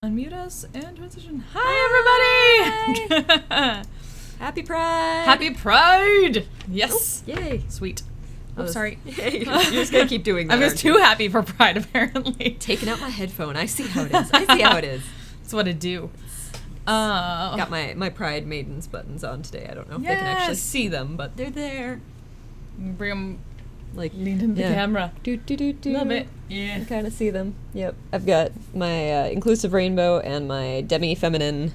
Unmute us and transition. Hi, everybody! Happy Pride! Happy Pride! Yes. Oh, yay. Sweet. Oh, sorry. You're just going to keep doing that. I'm just too happy for Pride, apparently. Taking out my headphone. I see how it is. I see how it is. That's what I do. Got my Pride Maidens buttons on today. I don't know if they can actually see them, but they're there. Bring them like Leaned into the camera. Do do do do. Love it. Yeah. You kind of see them. Yep. I've got my inclusive rainbow and my demi-feminine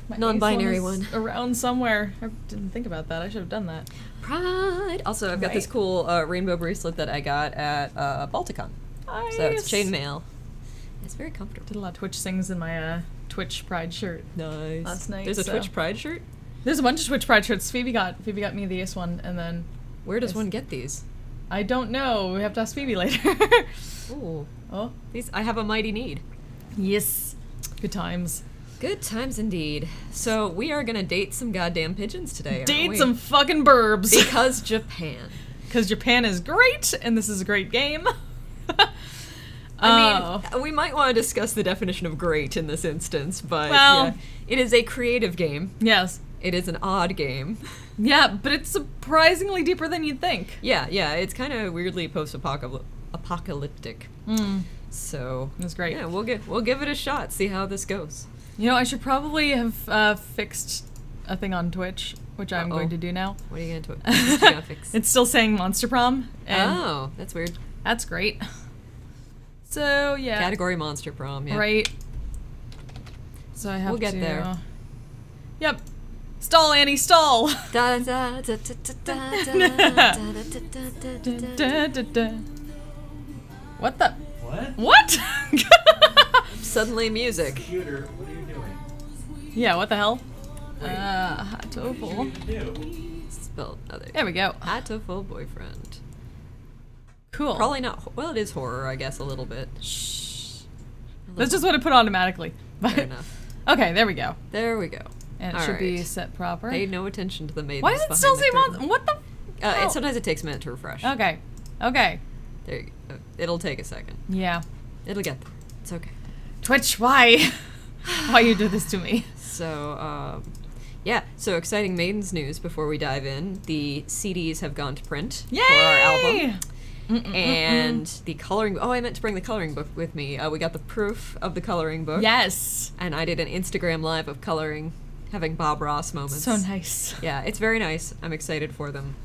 My non-binary ace one. is around somewhere. I didn't think about that. I should have done that. Pride. Also, I've got this Right. cool rainbow bracelet that I got at Balticon. Nice. So it's chainmail. It's very comfortable. Did a lot of Twitch things in my Twitch Pride shirt. Nice. Last night, There's a so- Twitch Pride shirt? There's a bunch of Twitch Pride shirts. Phoebe got me the Ace one, and then Where does Yes. one get these? I don't know. We have to ask Phoebe later. Ooh. Oh, These I have a mighty need. yes. Good times. Good times indeed. So we are gonna date some goddamn pigeons today, aren't Date we? some fucking burbs. Because Japan. Because Japan is great, and this is a great game. I mean, we might want to discuss the definition of great in this instance, but Well- yeah, it is a creative game. Yes. It is an odd game. Yeah, but it's surprisingly deeper than you'd think. Yeah, it's kind of weirdly post-apocalyptic. So That's great. Yeah, we'll give it a shot. See how this goes. You know, I should probably have fixed a thing on Twitch, which I'm Uh-oh. going to do now. What are you gonna fix? It's still saying Monster Prom, and Oh, that's weird. that's great. So yeah, Category Monster Prom. Yeah. right. So I have We'll get to. there. Yep. Stall, Annie, stall. Da, da, da, da, da, da, da, da, da, da, da, da. What the? What? What? Suddenly music. Computer, what are you doing? Yeah. What the hell? What Hatoful. do you do? Spelled other. There we go. Hatoful boyfriend. Cool. Probably not. Well, it is horror, I guess, a little bit. Shh. A That's little. just what it put automatically. Fair enough. Okay, there we go. There we go. And it All should be right. set proper. Pay no attention to the maidens. Why does it behind still the say curtain. What the? And Oh. sometimes it takes a minute to refresh. Okay. Okay. There you go. It'll take a second. Yeah. It'll get there. It's okay. Twitch, why? Why you do this to me? So, yeah. So exciting maidens news before we dive in. The CDs have gone to print Yay! for our album. And the coloring. Oh, I meant to bring the coloring book with me. We got the proof of the coloring book. Yes. And I did an Instagram live of coloring, having Bob Ross moments. So nice. Yeah, it's very nice. I'm excited for them.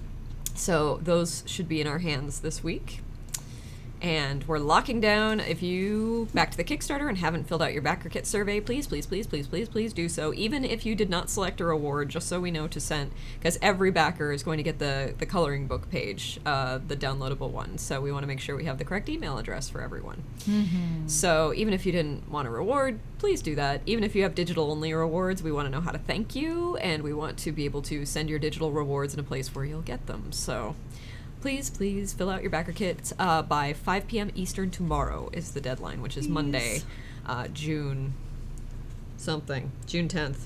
So those should be in our hands this week. And we're locking down. If you back to the Kickstarter and haven't filled out your backer kit survey, please do so. Even if you did not select a reward, just so we know to send, because every backer is going to get the coloring book page, the downloadable one. So we want to make sure we have the correct email address for everyone. So even if you didn't want a reward, please do that. Even if you have digital only rewards, we want to know how to thank you, and we want to be able to send your digital rewards in a place where you'll get them. So please fill out your backer kits by 5 p.m. Eastern tomorrow is the deadline, which is Monday, June 10th.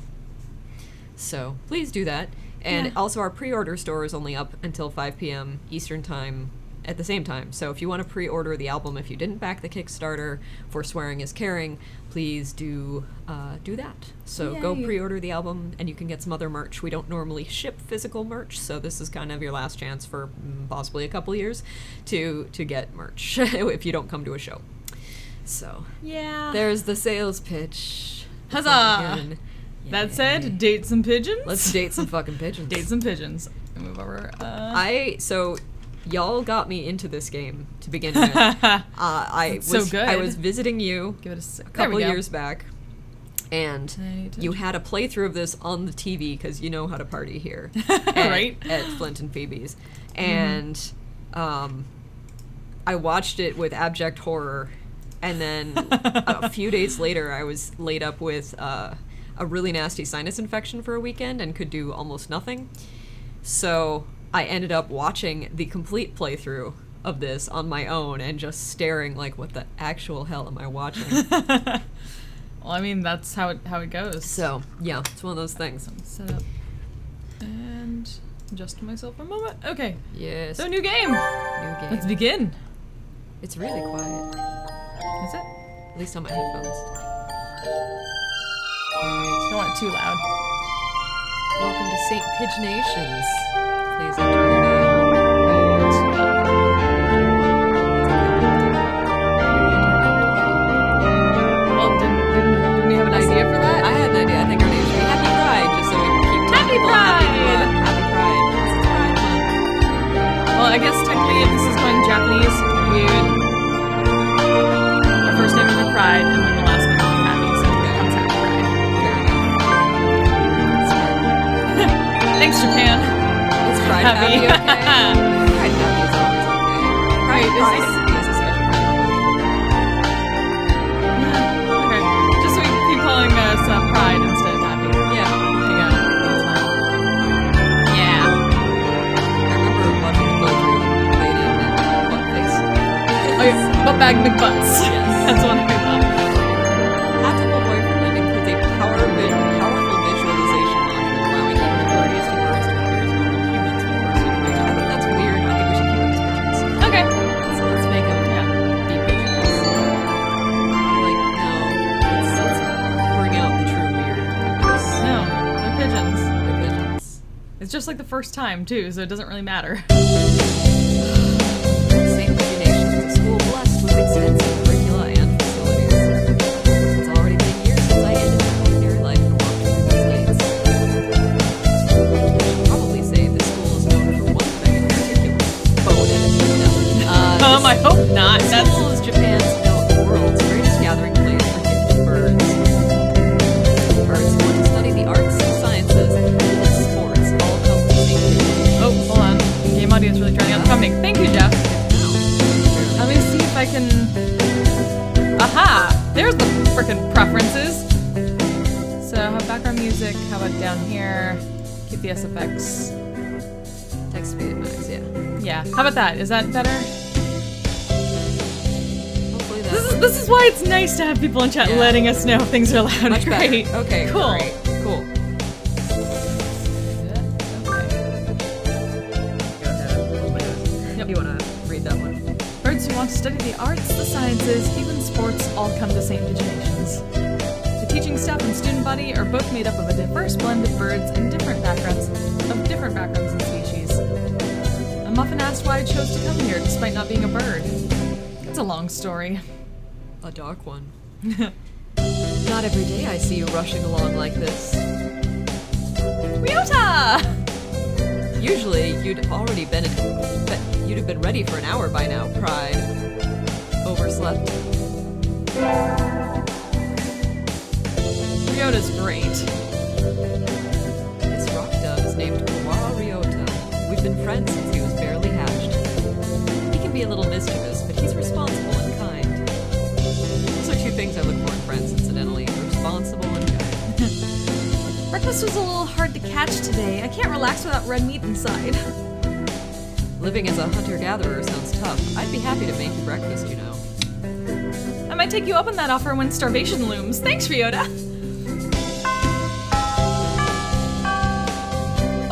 So please do that. And Yeah. also our pre-order store is only up until 5 p.m. Eastern time at the same time. So if you want to pre-order the album, if you didn't back the Kickstarter for Swearing is Caring, please do that. So go Yay. pre-order the album, and you can get some other merch. We don't normally ship physical merch, so this is kind of your last chance for possibly a couple years to get merch if you don't come to a show. So Yeah. there's the sales pitch. Huzzah! Again. That Yay. said, date some pigeons. Let's date some fucking pigeons. Date some pigeons. Move over. So y'all got me into this game to begin with. I That's was so good. I was visiting you Give it a sec. a couple years back, and Right. you had a playthrough of this on the TV because you know how to party here, Right. at Flint and Phoebe's, and I watched it with abject horror, and then a few days later I was laid up with a really nasty sinus infection for a weekend and could do almost nothing. So I ended up watching the complete playthrough of this on my own and just staring like, what the actual hell am I watching? Well, I mean, that's how it goes. So, yeah, it's one of those things. Set up and adjust myself for a moment. Okay. Yes. So new game. New game. Let's begin. It's really quiet, Is it? at least on my headphones. Don't want it too loud. Welcome to St. Pidgeonations. Please enter your name. Well, didn't we have an idea for that? I had an idea. I think our name should be Happy Pride, just so we can keep telling Happy people Pride! Happy Pride. 'cause it's Pride month. Well, I guess technically if this is going Japanese, we would... Our first name would be Pride, and then the last name would be Happy, so it becomes Happy Pride. Fair enough. Thanks, Japan. Is Pride Happy okay? Pride Happy is always okay. Wait, is Pride this- is a special kind of emotion. Okay. Just so we keep calling us Pride instead of Happy. Yeah. Okay, got it. That's fine. Yeah. I remember watching the playthrough late in Butt Face. Oh, yeah. Butt bag McButts. Yes. That's what I thought. Hatoful boyfriend includes a powerful visualization module, allowing even the dirtiest of birds to appear as normal humans when first introduced. I think that's weird. I think we should keep them as pigeons. Okay. So let's make them be pigeons. I'm like, no. Let's bring out the true weird. No, they're pigeons. They're pigeons. It's just like the first time, too, so it doesn't really matter. St. Nation is a school blessed with extensive curricula and facilities. It's already been years since I ended my ordinary life and walked through these gates. I should probably say this school is known for one thing in particular. Boning. No. I hope not. This That's school is Japan's, no, the world's greatest gathering place for gifted birds. Birds who want to study the arts, sciences, and sports all come to St. Nation. Oh, hold on. Game audio is really trying out the coming. Thank you, Jeff. Let me see if I can... Aha! There's the frickin' preferences. So, how about background music? How about down here? Keep the SFX. Text speed max, yeah. Yeah. How about that? Is that better? Hopefully that This is why it's nice to have people in chat Yeah. letting us know if things are loud. much Great. better. Okay, Cool. great. Cool. Okay. Yep. You want to read that one? Birds who want to study the arts, the sciences, even sports, all come to St. Diginations. The teaching staff and student body are both made up of a diverse blend of birds and different backgrounds and species. I'm often asked why I chose to come here despite not being a bird. It's a long story. A dark one. Not every day I see you rushing along like this. Ryota! Usually you'd have been ready for an hour by now, Pride. Overslept. Ryota's great. This rock dove is named Kawara Ryota. We've been friends since he was barely hatched. He can be a little mischievous, but he's responsible and kind. Those are two things I look for in friends, incidentally. Responsible and kind. Breakfast was a little hard to catch today. I can't relax without red meat inside. Living as a hunter-gatherer sounds tough. I'd be happy to make you breakfast, you know. I might take you up on that offer when starvation looms. Thanks, Ryota.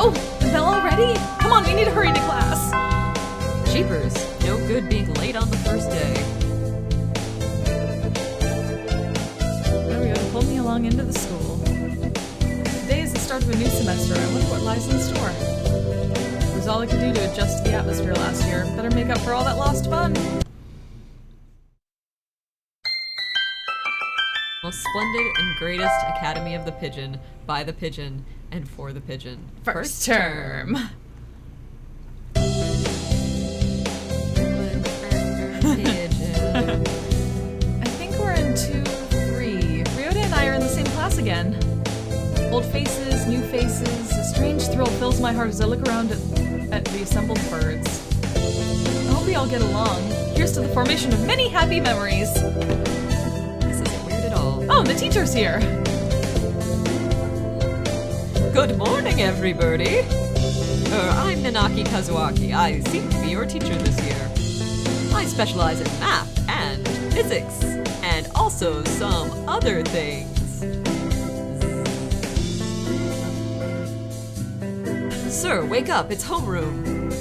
Oh, the bell already? Come on, we need to hurry to class. Jeepers, no good being late on the first day. Ryota pulled me along into the school. Today is the start of a new semester. I wonder what lies in store. It was all I could do to adjust to the atmosphere last year. Better make up for all that lost fun. Most splendid and greatest Academy of the Pigeon, by the Pigeon, and for the Pigeon. First term. Pigeon. I think we're in 2-3. Ryota and I are in the same class again. Old faces, new faces. A strange thrill fills my heart as I look around at the assembled birds. I hope we all get along. Here's to the formation of many happy memories. This isn't weird at all. Oh, the teacher's here. Good morning, everybody. I'm Nanaki Kazuaki. I seem to be your teacher this year. I specialize in math and physics, and also some other things. Sir, wake up. It's homeroom.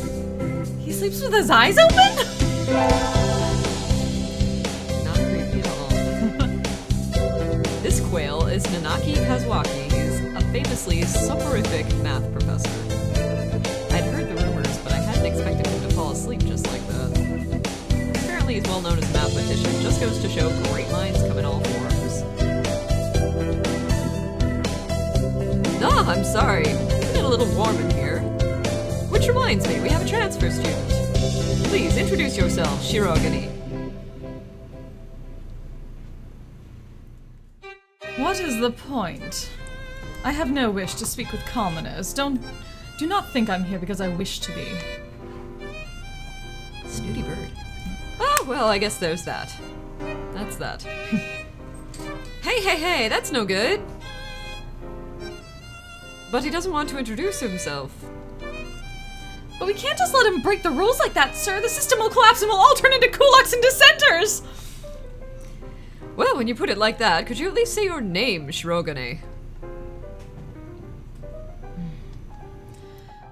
He sleeps with his eyes open? Not creepy at all. This quail is Nanaki Kazuaki. He's a famously soporific math professor. I'd heard the rumors, but I hadn't expected him to fall asleep just like that. Apparently he's well known as a mathematician. Just goes to show great minds come in all forms. Ah, I'm sorry. It's a little warm in here. Which reminds me, we have a transfer student. Please introduce yourself, Shirogane. What is the point? I have no wish to speak with commoners. Do not think I'm here because I wish to be. Snooty bird. Oh, well, I guess there's that. That's that. Hey, that's no good. But he doesn't want to introduce himself. But we can't just let him break the rules like that, sir. The system will collapse and we'll all turn into kulaks and dissenters. Well, when you put it like that, could you at least say your name, Shirogane?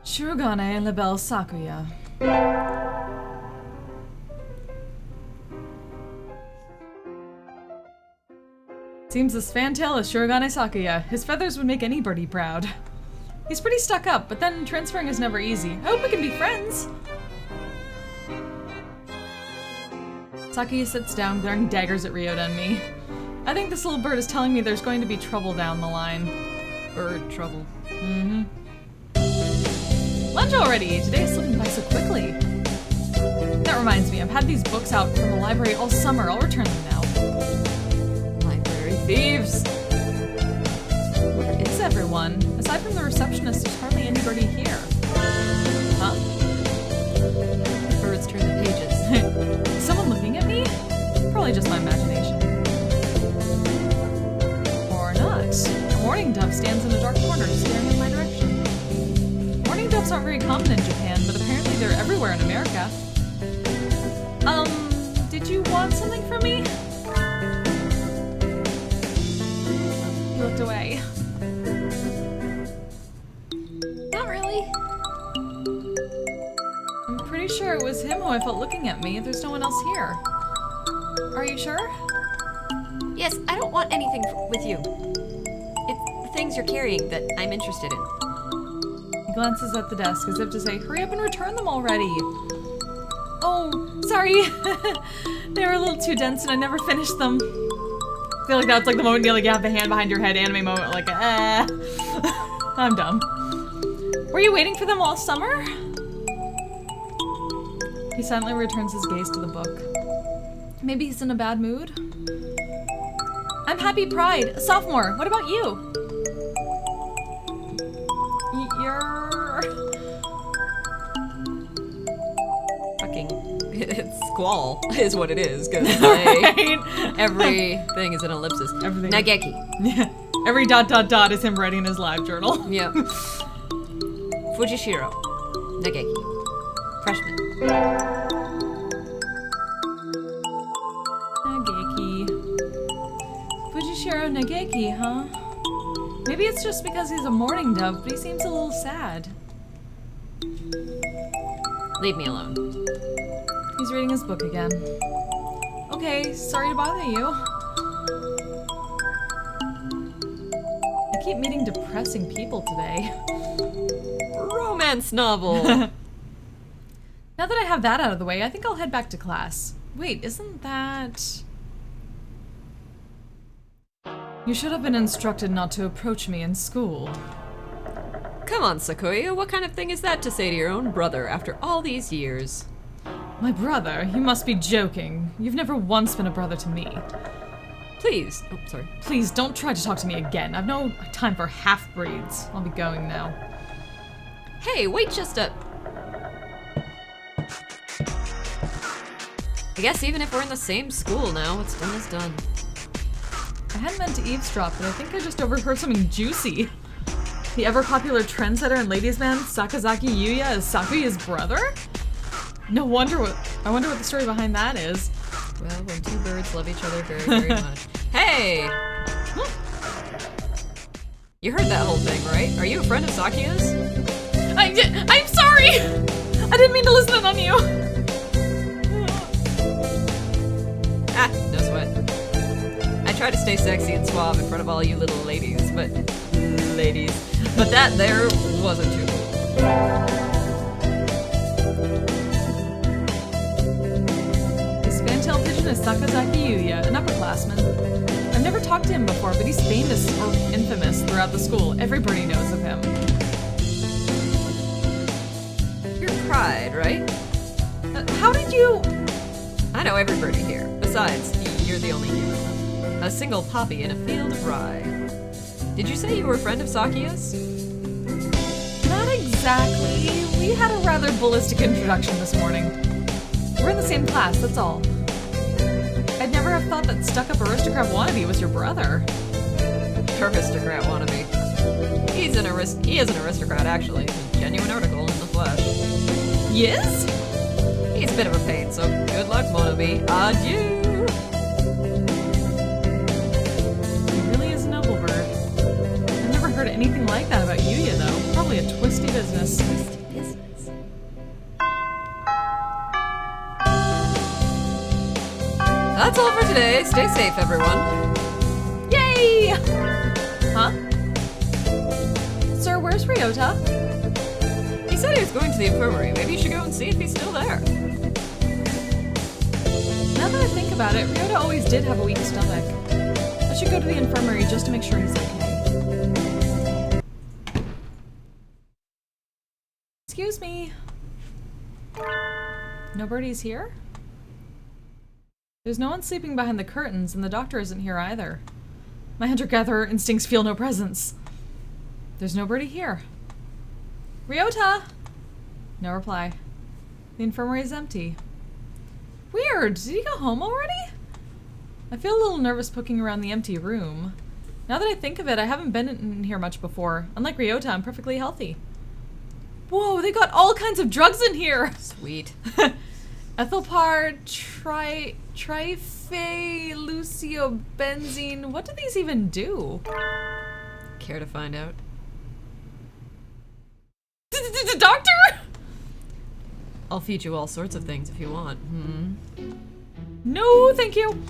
Shirogane Labelle Sakuya. Seems this fantail is Shirogane Sakuya. His feathers would make any birdie proud. He's pretty stuck up, but then transferring is never easy. I hope we can be friends. Sakuya sits down, glaring daggers at Ryota and me. I think this little bird is telling me there's going to be trouble down the line. Bird trouble. Mm-hmm. Lunch already! Today is slipping by so quickly. That reminds me, I've had these books out from the library all summer. I'll return them now. Library thieves! Where is everyone? Aside from the receptionist, there's hardly anybody here. Huh? Birds turn the pages. Is someone looking at me? Probably just my imagination. Or not. A mourning dove stands in a dark corner, staring in my direction. Mourning doves aren't very common in Japan, but apparently they're everywhere in America. Did you want something from me? He looked away. Not really. I'm pretty sure it was him who I felt looking at me. There's no one else here. Are you sure? Yes, I don't want anything with you. It's the things you're carrying that I'm interested in. He glances at the desk as if to say, hurry up and return them already. Oh, sorry. They were a little too dense and I never finished them. I feel like that's like the moment you have the hand behind your head anime moment, like, I'm dumb. Were you waiting for them all summer? He silently returns his gaze to the book. Maybe he's in a bad mood? I'm Happy Pride, a sophomore. What about you? You're... Fucking... It's squall is what it is, because Right? everything is an ellipsis. Everything. Nageki. Yeah. Every ... is him writing in his live journal. Yep. Fujishiro. Nageki. Freshman. Nageki. Fujishiro Nageki, huh? Maybe it's just because he's a mourning dove, but he seems a little sad. Leave me alone. He's reading his book again. Okay, sorry to bother you. I keep meeting depressing people today. Romance novel. Now that I have that out of the way, I think I'll head back to class. Wait, isn't that... You should have been instructed not to approach me in school. Come on, Sakuya. What kind of thing is that to say to your own brother after all these years? My brother? You must be joking. You've never once been a brother to me. Please. Oh, sorry. Please, don't try to talk to me again. I've no time for half-breeds. I'll be going now. Hey, wait just a... I guess even if we're in the same school now, what's done is done. I hadn't meant to eavesdrop, but I think I just overheard something juicy. The ever-popular trendsetter and ladies' man Sakazaki Yuya is Sakuya's brother? I wonder what the story behind that is. Well, when two birds love each other very, very much. Hey! You heard that whole thing, right? Are you a friend of Sakuya's? I'm sorry! I didn't mean to listen in on you! Ah, no sweat. I try to stay sexy and suave in front of all you little ladies, but that there wasn't too cool. This fantail pigeon is Sakazaki Yuya, an upperclassman. I've never talked to him before, but he's famous or infamous throughout the school. Everybody knows of him. You're Pride, right? How did you... I know every birdie here. Besides, you're the only human. A single poppy in a field of rye. Did you say you were a friend of Sakia's? Not exactly. We had a rather ballistic introduction this morning. We're in the same class, that's all. I'd never have thought that stuck-up aristocrat wannabe was your brother. Aristocrat wannabe. He is an aristocrat, actually. A genuine article in the flesh. Yes? He's a bit of a pain, so good luck, wannabe. Adieu! He really is a noble bird. I've never heard anything like that about Yuya, though. Probably a twisty business. That's all for today. Stay safe, everyone. Yay! Huh? Sir, where's Ryota? He said he was going to the infirmary. Maybe you should go and see if he's still there. Now that I think about it, Ryota always did have a weak stomach. I should go to the infirmary just to make sure he's okay. Excuse me. Nobody's here? There's no one sleeping behind the curtains, and the doctor isn't here either. My hunter-gatherer instincts feel no presence. There's nobody here. Ryota! No reply. The infirmary is empty. Weird! Did he go home already? I feel a little nervous poking around the empty room. Now that I think of it, I haven't been in here much before. Unlike Ryota, I'm perfectly healthy. Whoa, they got all kinds of drugs in here! Sweet. Ethylpar, triphenylluciobenzene. What do these even do? Care to find out? The doctor? I'll feed you all sorts of things if you want. No, thank you.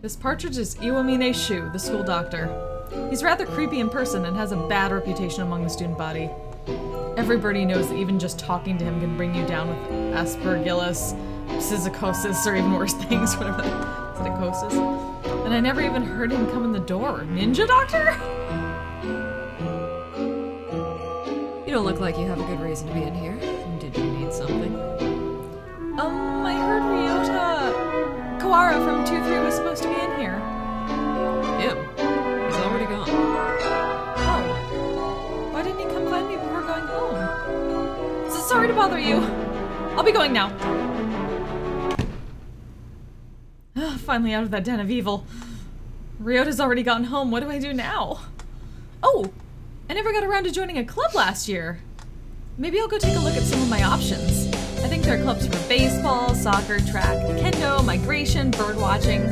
This partridge is Iwamine Shu, the school doctor. He's rather creepy in person and has a bad reputation among the student body. Everybody knows that even just talking to him can bring you down with aspergillus, psychosis, or even worse things, whatever that psychosis. And I never even heard him come in the door. Ninja doctor? You don't look like you have a good reason to be in here. Did you need something? I heard Ryota Kawara from 2-3 was supposed to be in here. Him? He's already gone. Oh. Why didn't he come find me before going home? So sorry to bother you. I'll be going now. Finally out of that den of evil. Ryota's already gotten home. What do I do now? Oh, I never got around to joining a club last year. Maybe I'll go take a look at some of my options. I think there are clubs for baseball, soccer, track, kendo, migration, bird watching,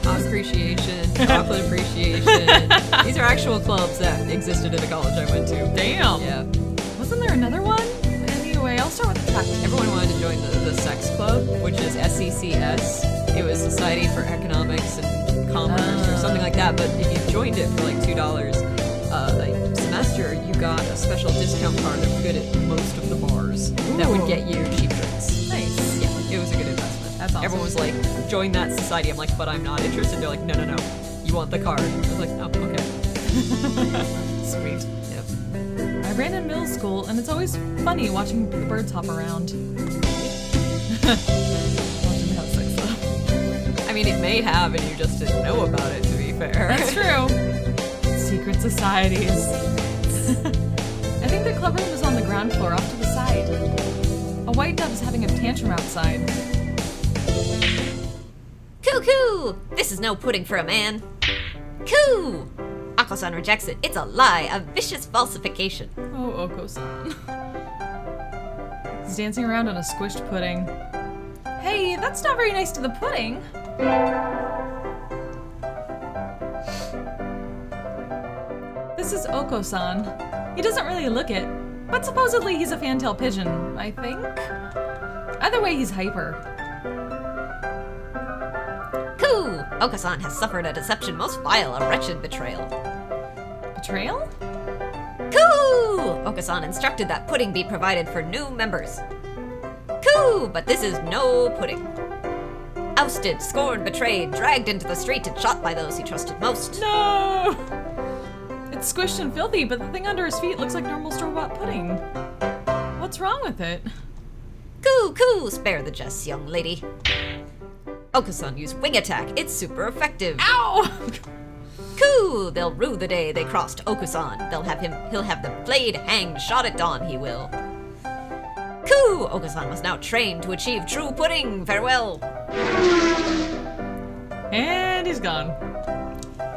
House appreciation, chocolate appreciation. These are actual clubs that existed at a college I went to. Damn. Yeah. Wasn't there another one? Anyway, I'll start with the track. Everyone wanted to join the sex club, which is SECS. It was Society for Economics and Commerce or something like that, but if you joined it for like $2 a semester, you got a special discount card that was good at most of the bars. That would get you cheap drinks. Nice. Yeah, it was a good investment. That's awesome. Everyone was like, join that society. I'm like, but I'm not interested. They're like, no, you want the card. I was like, oh, okay. Sweet. Yep. I ran in middle school, and it's always funny watching the birds hop around. Didn't have sex, though. I mean, it may have, and you just didn't know about it, to be fair. That's true. Secret societies. I think the clubroom is on the ground floor off to the side. A white dove is having a tantrum outside. Cuckoo! This is no pudding for a man. Coo! Ako-san rejects it. It's a lie, a vicious falsification. Oh, Oko-san. He's dancing around on a squished pudding. Hey, that's not very nice to the pudding. This is Oko-san. He doesn't really look it, but supposedly he's a fantail pigeon, I think? Either way, he's hyper. Coo! Okasan has suffered a deception most vile, a wretched betrayal. Betrayal? Coo! Okasan instructed that pudding be provided for new members. Coo! But this is no pudding. Ousted, scorned, betrayed, dragged into the street and shot by those he trusted most. No! It's it's squished and filthy, but the thing under his feet looks like normal store-bought pudding. What's wrong with it? Coo, spare the jest, young lady. Okusan used wing attack. It's super effective. Ow! Coo, they'll rue the day they crossed Okusan. He'll have the blade hanged, shot at dawn, he will. Coo, Okusan must now train to achieve true pudding. Farewell. And he's gone.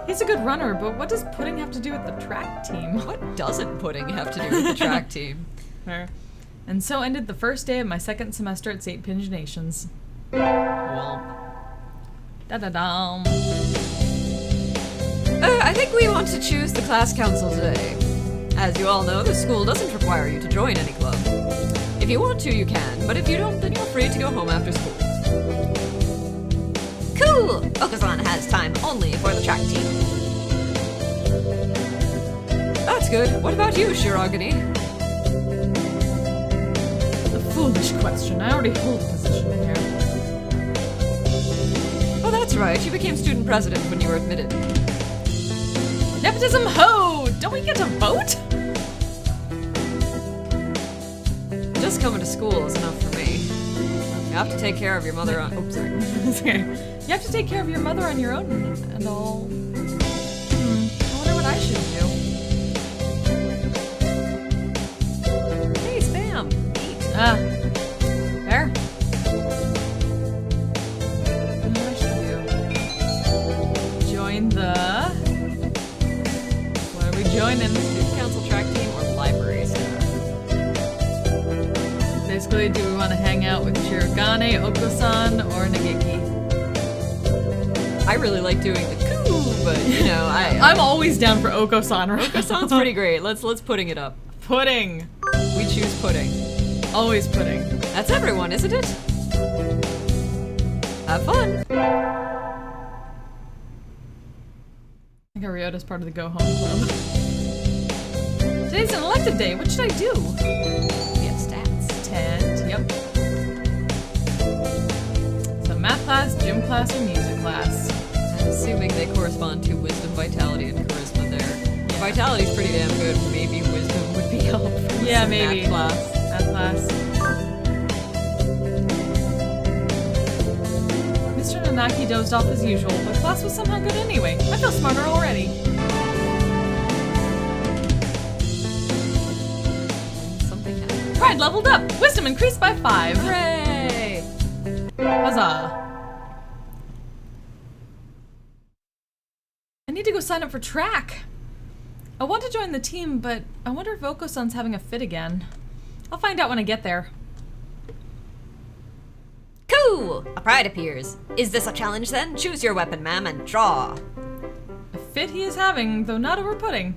He's a good runner, but what does pudding have to do with the track team? What doesn't pudding have to do with the track team? Fair. And so ended the first day of my second semester at St. Pinginations. Well, Da-da-dum. I think we want to choose the class council today. As you all know, the school doesn't require you to join any club. If you want to, you can, but if you don't, then you're free to go home after school. Cool! Okusan has time only for the track team. That's good. What about you, Shirogane? A foolish question. I already hold a position here. Oh, that's right. You became student president when you were admitted. Nepotism ho! Don't we get to vote? Just coming to school is enough for me. You have to take care of your mother on... Oh, sorry. It's okay. You have to take care of your mother on your own and all. I wonder what I should do. Hey, Spam. Eat. There. What should I do? Join the... What are we joining? Student council track team or library staff? Basically, do we want to hang out with Shirogane, Okusan, or Nageki? I really like doing the coo, but you know, I'm always down for Oko-san, right? Sounds pretty great. Let's pudding it up. Pudding. We choose pudding. Always pudding. That's everyone, isn't it? Have fun. I think Ryota's part of the Go Home Club. Today's an elective day. What should I do? We have stats. Tent. Yep. So math class, gym class, or music class. I'm assuming they correspond to wisdom, vitality, and charisma there. Vitality's pretty damn good. Maybe wisdom would be helpful. Yeah, Some maybe. Math class. Math class. Mr. Nanaki dozed off as usual, but class was somehow good anyway. I feel smarter already. Something happened. Pride leveled up. Wisdom increased by 5. Hooray! Huzzah. I need to go sign up for track. I want to join the team, but I wonder if Oko-san's having a fit again. I'll find out when I get there. Coo! A pride appears. Is this a challenge then? Choose your weapon, ma'am, and draw. A fit he is having, though not over pudding.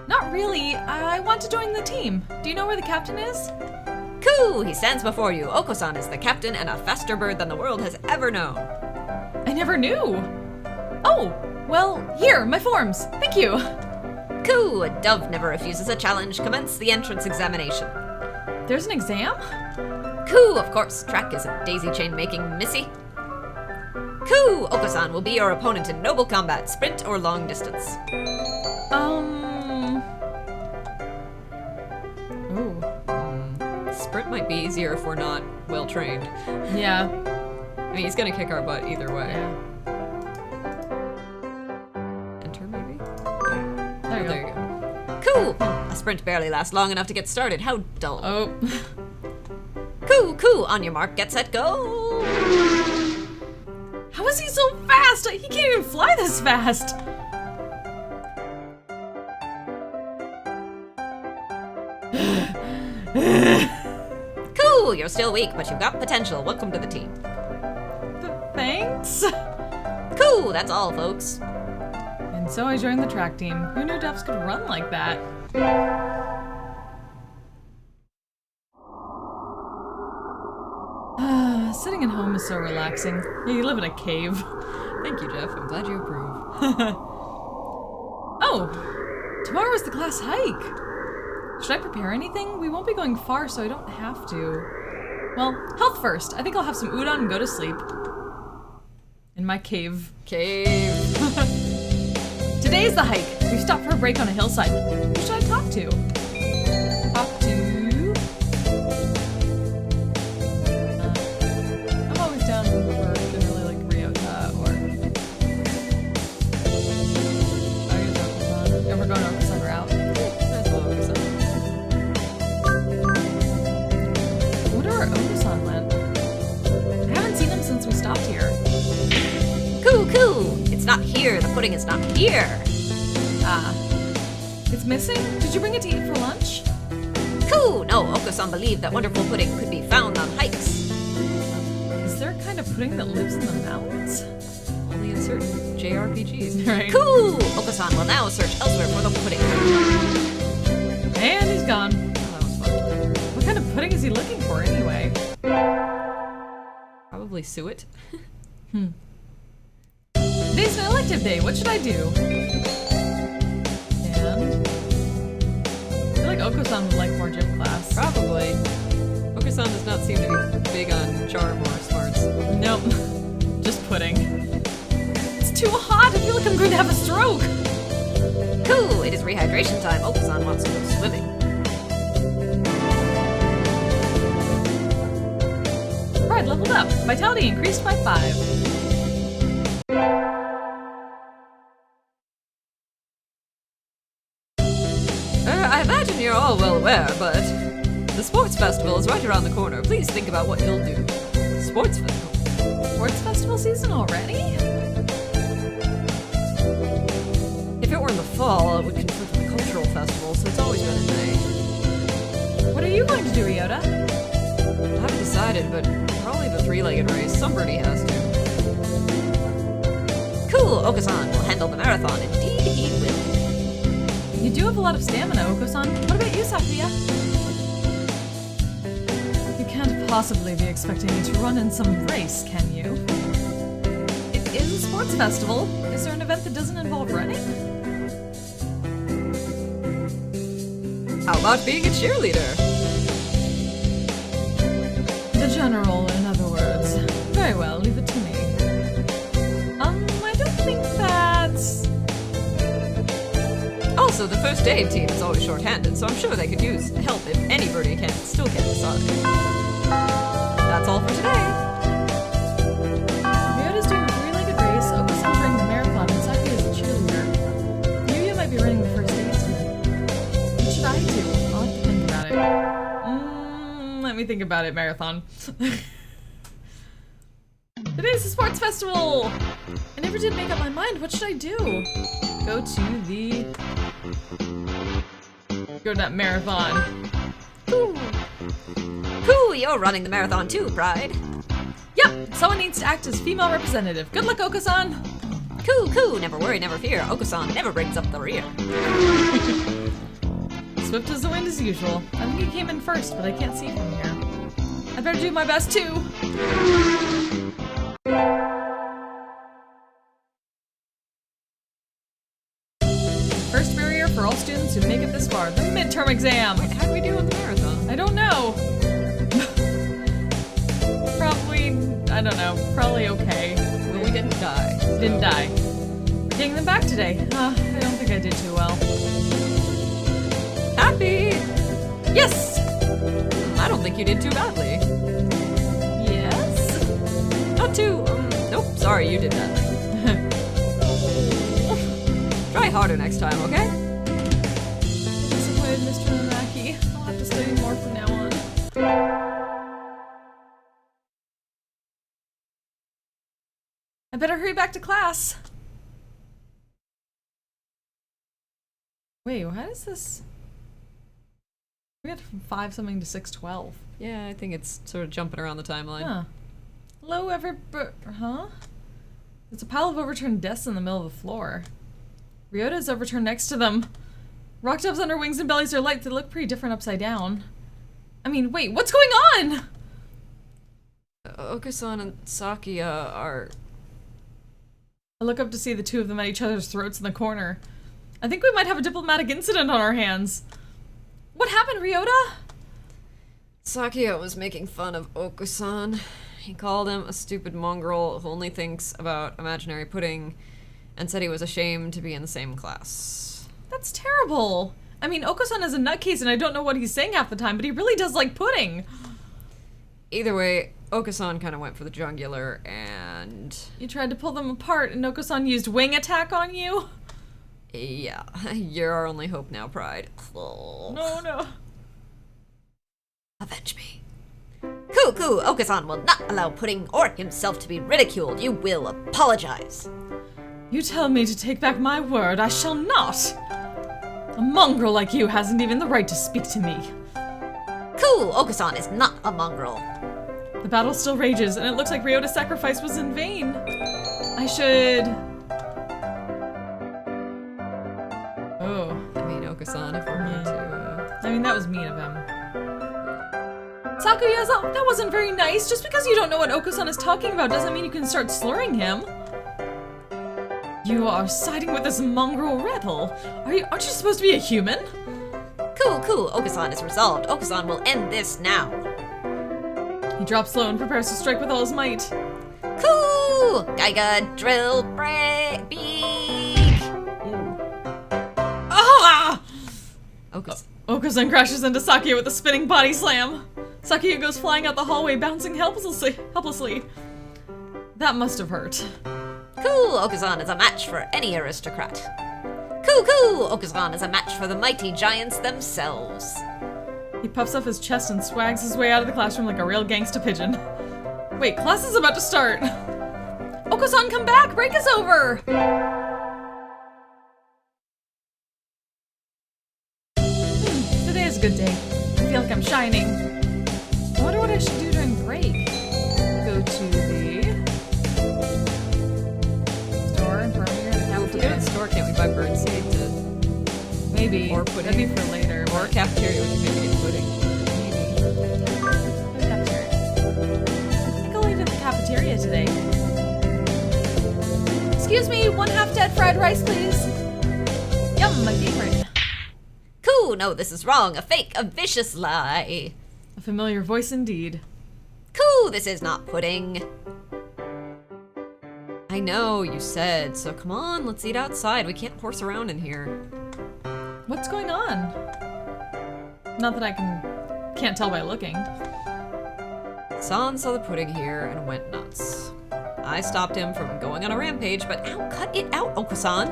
Not really. I want to join the team. Do you know where the captain is? Coo! He stands before you. Oko-san is the captain and a faster bird than the world has ever known. I never knew. Oh, well, here, my forms. Thank you. Coo! A dove never refuses a challenge. Commence the entrance examination. There's an exam? Coo! Of course, track isn't daisy chain making, missy. Coo! Oko-san will be your opponent in noble combat, sprint or long distance. Ooh. Sprint might be easier if we're not well trained. Yeah. I mean, he's gonna kick our butt either way. Yeah. Enter, maybe? There you There go. you go. Coo! A sprint barely lasts long enough to get started. How dull. Oh. Coo! On your mark, get set, go! How is he so fast? He can't even fly this fast. Coo! You're still weak, but you've got potential. Welcome to the team. Thanks. Coo! That's all, folks. And so I joined the track team. Who knew devs could run like that? Sitting at home is so relaxing. Yeah, you live in a cave. Thank you, Jeff. I'm glad you approve. Oh! Tomorrow's the class hike! Should I prepare anything? We won't be going far, so I don't have to. Well, health first. I think I'll have some udon and go to sleep. In my cave. Cave. Today today's the hike. We've stopped for a break on a hillside. Who should I talk to? Talk to... I'm always down for generally like Ryota or... I guess Okusan. And we're going to Okusan route. That's what Okusan. I wonder where Okusan went. I haven't seen him since we stopped here. Coo! It's not here. The pudding is not here. Ah. It's missing? Did you bring it to eat for lunch? Coo! No, Okusan believed that wonderful pudding could be found on hikes. Is there a kind of pudding that lives in the mountains? Only in certain JRPGs. Right. Coo! Okusan will now search elsewhere for the pudding. And he's gone. Oh, that was fun. What kind of pudding is he looking for anyway? Probably suet. Today's my elective day. What should I do? And I feel like Okusan would like more gym class. Probably. Okusan does not seem to be big on charm or smarts. Nope. Just pudding. It's too hot. I feel like I'm going to have a stroke. Coo! It is rehydration time. Okusan wants to go swimming. Pride leveled up. Vitality increased by 5. I imagine you're all well aware, but the sports festival is right around the corner. Please think about what you'll do. Sports festival. Sports festival season already? If it were in the fall, it would conflict with the cultural festival, so it's always been in May. What are you going to do, Ryota? I haven't decided, but probably the three-legged race. Somebody has to. Cool! Okusan will handle the marathon. Indeed, he will. You do have a lot of stamina, Okusan. What about you, Sakuya? You can't possibly be expecting me to run in some race, can you? It is a sports festival. Is there an event that doesn't involve running? How about being a cheerleader? The general, in other words. Very well, leave it to me. I don't think that's... Also, the first aid team is always short-handed, so I'm sure they could use help if anybody still can't decide. That's all for today. Ryota's doing a three-legged race, Okusan's running the marathon, and Sakuya is a cheerleader. Yuya might be running the first aid team. What should I do? I'll have to think about it. Let me think about it, Marathon. Today's the sports festival! I never did make up my mind. What should I do? Go to that marathon. Coo! You're running the marathon too, Pride. Yep, someone needs to act as female representative. Good luck, Okusan! Coo! Never worry, never fear. Okusan never brings up the rear. Swift as the wind as usual. I think he came in first, but I can't see from here. I better do my best too. First barrier for all students who make it this far, the midterm exam. Wait, how do we do on the marathon? I don't know. I don't know, probably okay. Well, we didn't die. So. Didn't die. Getting them back today. I don't think I did too well. Happy! Yes! I don't think you did too badly. Yes? Not too, nope, sorry, you did badly. Try harder next time, okay? Disappointed, Mr. Nanaki. I'll have to study more from now on. I better hurry back to class. Wait, why is this? We got from 5 something to 6:12. Yeah, I think it's sort of jumping around the timeline. Huh. Hello, huh? There's a pile of overturned desks in the middle of the floor. Ryota's overturned next to them. Rock tubs on her wings and bellies are light. They look pretty different upside down. I mean, wait, what's going on? Okusan and Sakuya are... I look up to see the two of them at each other's throats in the corner. I think we might have a diplomatic incident on our hands. What happened, Ryota? Sakuya was making fun of Okusan. He called him a stupid mongrel who only thinks about imaginary pudding, and said he was ashamed to be in the same class. That's terrible. I mean, Oko-san is a nutcase and I don't know what he's saying half the time, but he really does like pudding. Either way, Oko-san kind of went for the jugular, and... You tried to pull them apart and Oko-san used wing attack on you? Yeah, you're our only hope now, Pride. No. Avenge me. Cuckoo! Oko-san will not allow Pudding or himself to be ridiculed. You will apologize. You tell me to take back my word, I shall not. A mongrel like you hasn't even the right to speak to me. Cool! Oko-san is not a mongrel. The battle still rages, and it looks like Ryota's sacrifice was in vain. I should... Oh. I mean, Oko-san, if we're going to, I mean, that was mean of him. Sakuya, that wasn't very nice. Just because you don't know what Oko-san is talking about doesn't mean you can start slurring him. You are siding with this mongrel rebel. Aren't you supposed to be a human? Cool. Oko-san is resolved. Oko-san will end this now. He drops low and prepares to strike with all his might. Cool! Geiga, drill, break, beak. Ah! Oko-san crashes into Sakuya with a spinning body slam. Sakuya goes flying out the hallway, bouncing helplessly. That must have hurt. Cool! Oko-san is a match for any aristocrat. Cool! Oko-san is a match for the mighty giants themselves. He puffs up his chest and swags his way out of the classroom like a real gangsta pigeon. Wait, class is about to start. Oko-san, come back! Break is over! Today is a good day. I feel like I'm shining. I wonder what I should do during break. Go to the store and throw here in the If we go to the store, can't we buy birdseed to... Maybe. Or pudding. That'd be for later. Or cafeteria, we can maybe get pudding. Cafeteria. I think I'll eat at the cafeteria today. Excuse me, 1/2 dead fried rice, please. Yum, my favorite. Cool! No, this is wrong. A fake, a vicious lie. A familiar voice indeed. Cool! This is not pudding. I know, you said, so come on, let's eat outside. We can't horse around in here. What's going on? Not that I can't tell by looking. San saw the pudding here and went nuts. I stopped him from going on a rampage, but ow, cut it out, Oko-san.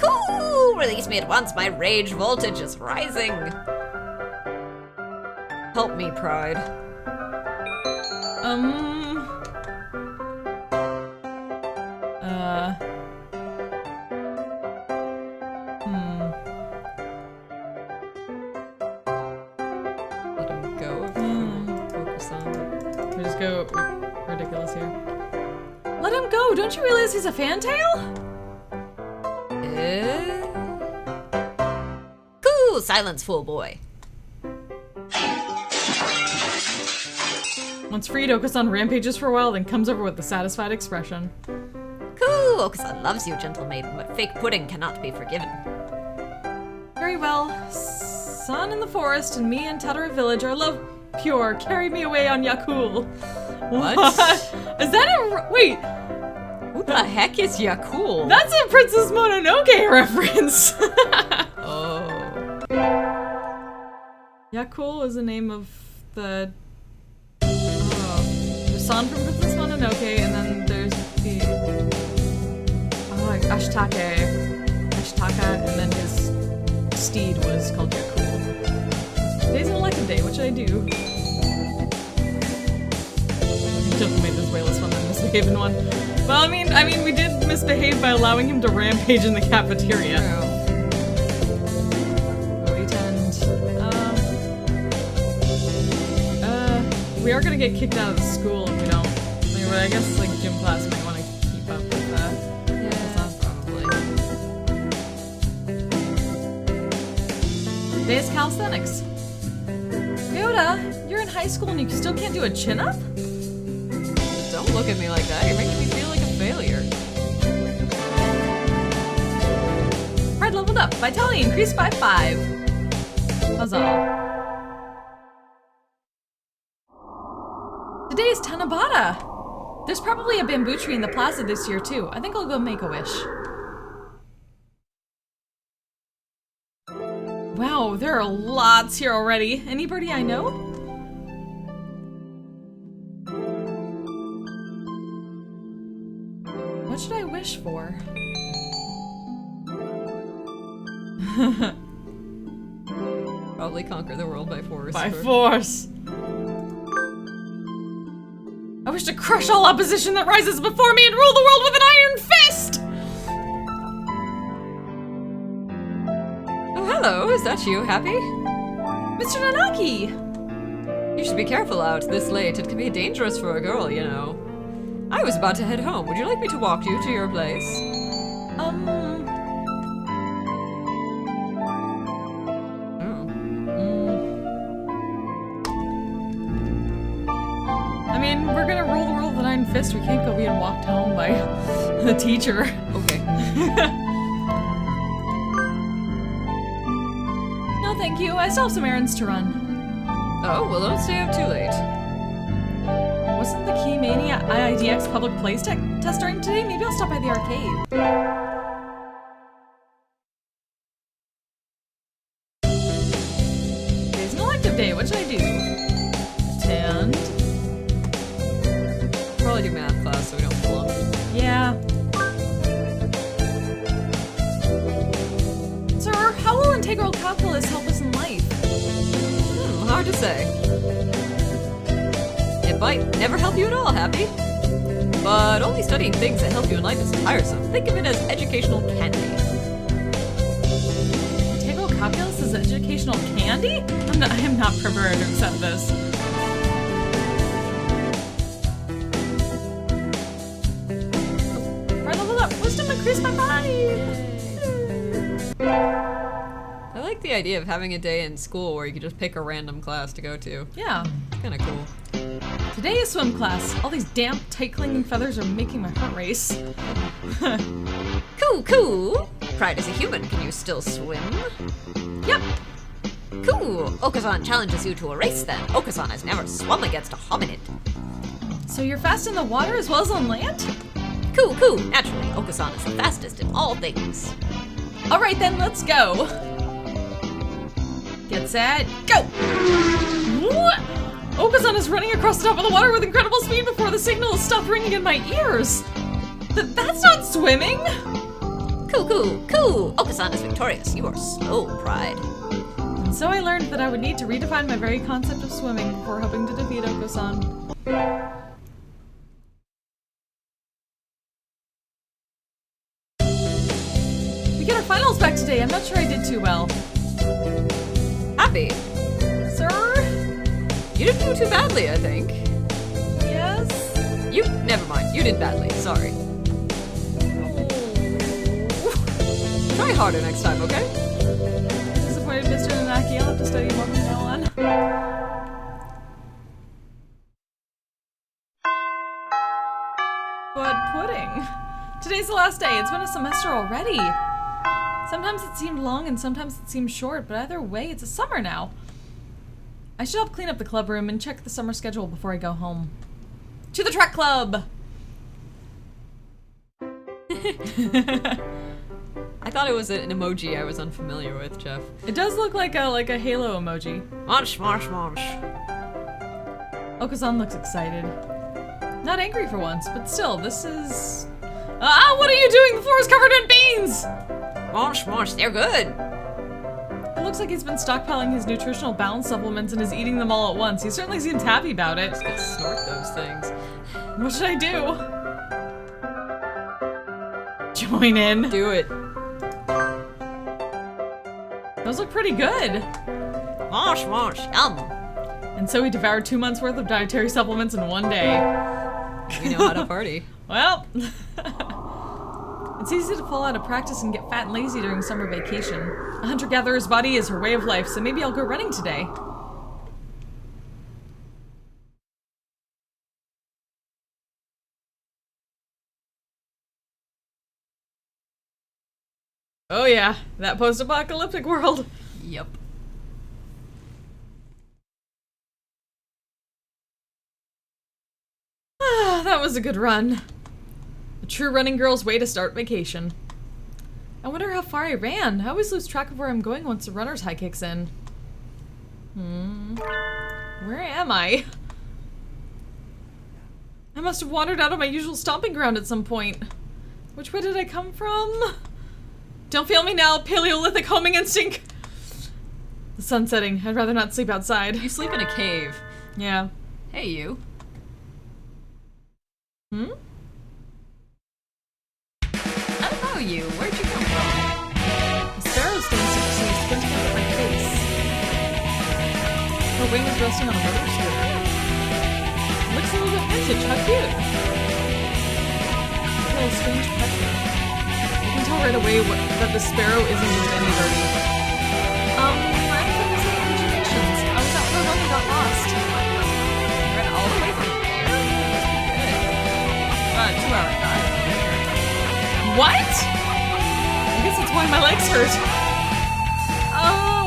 Cool! Release me at once. My rage voltage is rising. Help me, Pride. Let him go if you focus on. We just go ridiculous here. Let him go! Don't you realize he's a fantail? Cool! Silence, fool boy. Once freed, Oko-san rampages for a while, then comes over with a satisfied expression. Cool! Oko-san loves you, gentle maiden, but fake pudding cannot be forgiven. Very well. Sun in the forest and me in Tadara village, our love pure. Carry me away on Yakul. What? Is that a... Wait. Who the heck is Yakul? That's a Princess Mononoke reference. Oh. Yakul is the name of the son from Princess Mononoke, and then there's the Ashitaka, and then his steed was called Yakul. Today's an elective day, which I do. Just made this way less fun than the Misbehavin one. Well, I mean, we did misbehave by allowing him to rampage in the cafeteria. True. We are gonna get kicked out of the school if we don't. I guess like gym class might want to keep up with that. Yeah, probably. Today's calisthenics. Ryota, you're in high school and you still can't do a chin-up? Don't look at me like that. You're making me feel like a failure. Red leveled up. Vitality increased by 5. Huzzah. Today's Tanabata. There's probably a bamboo tree in the plaza this year, too. I think I'll go make a wish. Wow, there are lots here already. Anybody I know? What should I wish for? Probably conquer the world by force. By force! I wish to crush all opposition that rises before me and rule the world with an iron fist! Oh, hello. Is that you, Happy? Mr. Nanaki! You should be careful out this late. It can be dangerous for a girl, you know. I was about to head home. Would you like me to walk you to your place? I mean, we're gonna rule the world with an iron fist. We can't go being walked home by the teacher. Okay. No, thank you. I still have some errands to run. Oh, well, don't stay up too late. Wasn't the Key Mania IIDX public plays test during today? Maybe I'll stop by the arcade. Today's an elective day. What should I do? Attend. Probably do math class so we don't flunk. Yeah. Sir, how will integral calculus help us in life? Hard to say. It might never help you at all, Happy. But only studying things that help you in life is tiresome. Think of it as educational candy. Integral calculus is educational candy? I am not prepared to accept this. I leveled up. Wisdom increased by 5. I like the idea of having a day in school where you can just pick a random class to go to. Yeah. It's kind of cool. Today is swim class. All these damp, tight-clinging feathers are making my heart race. Coo! Pride as a human, can you still swim? Yep. Coo! Okazan challenges you to a race then. Okazan has never swum against a hominid. So you're fast in the water as well as on land? Coo! Naturally, Okazan is the fastest in all things. All right then, let's go. Get set, go! What? Okazan is running across the top of the water with incredible speed before the signal has stopped ringing in my ears. That's not swimming! Coo! Okazan is victorious. You are slow, Pride. And so I learned that I would need to redefine my very concept of swimming before hoping to defeat Okazan. We get our finals back today. I'm not sure I did too well. Happy. Sir? You didn't do too badly, I think. Yes? Never mind. You did badly. Sorry. Try harder next time, okay? Disappointed Mr. Nanaki. I'll have to study more from now on. But pudding. Today's the last day. It's been a semester already. Sometimes it seemed long and sometimes it seemed short, but either way, it's a summer now. I should help clean up the club room and check the summer schedule before I go home. To the track club! I thought it was an emoji I was unfamiliar with, Jeff. It does look like a halo emoji. March. Okazan looks excited. Not angry for once, but still, this is... what are you doing? The floor is covered in beans! March, they're good. It looks like he's been stockpiling his nutritional balance supplements and is eating them all at once. He certainly seems happy about it. Just gonna snort those things. What should I do? Join in. Do it. Those look pretty good. March, yum. And so he devoured 2 months worth of dietary supplements in one day. We know how to party. Well, it's easy to fall out of practice and get fat and lazy during summer vacation. A hunter-gatherer's body is her way of life, so maybe I'll go running today. Oh yeah, that post-apocalyptic world. Yep. that was a good run. A true running girl's way to start vacation. I wonder how far I ran. I always lose track of where I'm going once the runner's high kicks in. Where am I? I must have wandered out of my usual stomping ground at some point. Which way did I come from? Don't fail me now, Paleolithic homing instinct! The sun's setting. I'd rather not sleep outside. You sleep in a cave. Yeah. Hey, you. Hmm? I don't know you. Where'd you come from? A sparrow stands squinting up at my face. Her wing is resting on a motor scooter. Looks a little bit vintage. How cute! I feel a strange pressure. I can tell right away that the sparrow isn't just any birdie. I'm from the same originations. I was out for a run and got lost. Ran all the way from there? Good. 2-hour drive from here. What? I guess that's why my legs hurt.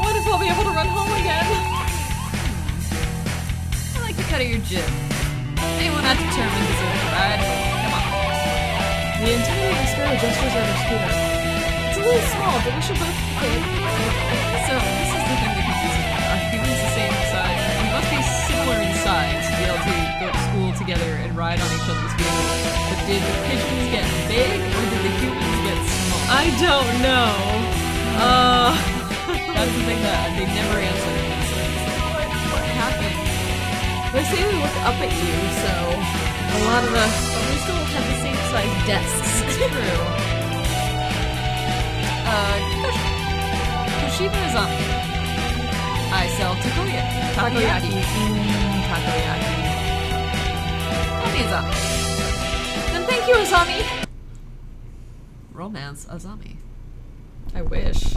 What if I'll be able to run home again? I like the cut of your jib. Anyone not determined deserves a ride. Come on. The intimidating sparrow gestures at her scooter. It's a little small, but we should both fit. So, this is the thing that confuses me. Are humans the same size? We must be similar in size to be able to go to school together and ride on each other's vehicles. But did the pigeons get big, or did the humans get small? I don't know. That's the thing that they never answer. It's like, what happened? They say we look up at you, so a lot of the... But we still have the same size desks. It's true. Toshiba is on. I sell takoyaki. Takoyaki. Takoyaki. Call me Azami. Then thank you, Azami. Romance Azami. I wish.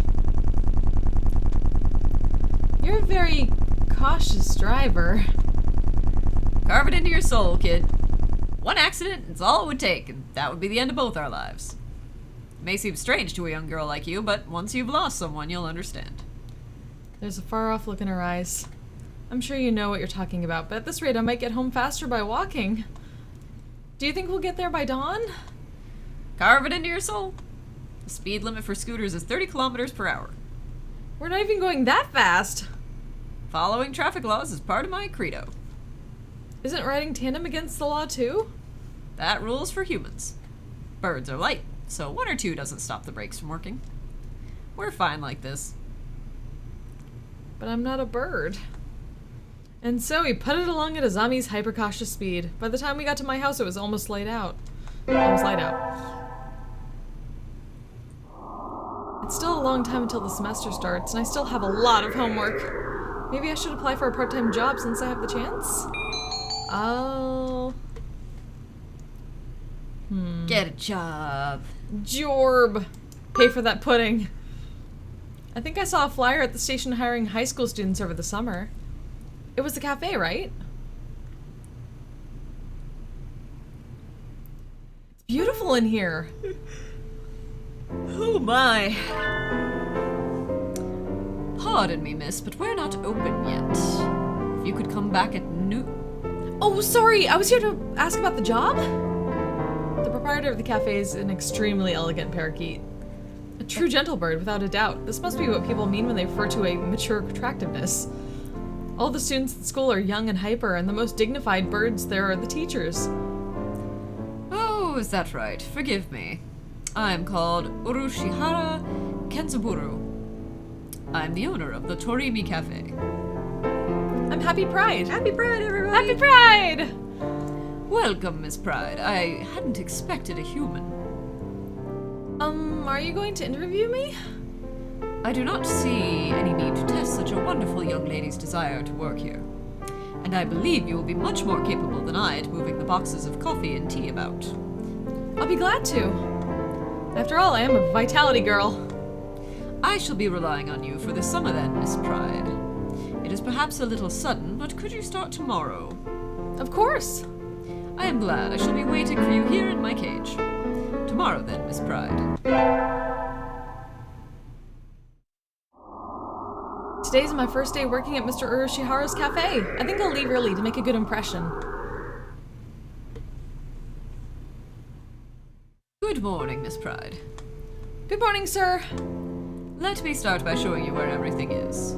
You're a very cautious driver. Carve it into your soul, kid. One accident, it's all it would take, and that would be the end of both our lives. It may seem strange to a young girl like you, but once you've lost someone, you'll understand. There's a far-off look in her eyes. I'm sure you know what you're talking about, but at this rate I might get home faster by walking. Do you think we'll get there by dawn? Carve it into your soul. The speed limit for scooters is 30 kilometers per hour. We're not even going that fast. Following traffic laws is part of my credo. Isn't riding tandem against the law too? That rule's for humans. Birds are light, so 1 or 2 doesn't stop the brakes from working. We're fine like this. But I'm not a bird. And so we putted along at Azami's hyper-cautious speed. By the time we got to my house, it was almost light out. It's still a long time until the semester starts, and I still have a lot of homework. Maybe I should apply for a part-time job since I have the chance? Get a job. Jorb. Pay for that pudding. I think I saw a flyer at the station hiring high school students over the summer. It was the cafe, right? It's beautiful in here. Oh my. Pardon me, miss, but we're not open yet. If you could come back at noon. Oh, sorry. I was here to ask about the job. The proprietor of the cafe is an extremely elegant parakeet. A true gentle bird, without a doubt. This must be what people mean when they refer to a mature attractiveness. All the students at school are young and hyper, and the most dignified birds there are the teachers. Oh, is that right? Forgive me. I'm called Urushihara Kenzaburo. I'm the owner of the Torimi Cafe. I'm Happy Pride. Happy Pride, everybody! Happy Pride! Welcome, Miss Pride. I hadn't expected a human. Are you going to interview me? I do not see any need to test such a wonderful young lady's desire to work here. And I believe you will be much more capable than I at moving the boxes of coffee and tea about. I'll be glad to. After all, I am a vitality girl. I shall be relying on you for the summer then, Miss Pride. It is perhaps a little sudden, but could you start tomorrow? Of course. I am glad. I shall be waiting for you here in my cage. Tomorrow then, Miss Pride. Today's my first day working at Mr. Urushihara's cafe. I think I'll leave early to make a good impression. Good morning, Miss Pride. Good morning, sir. Let me start by showing you where everything is.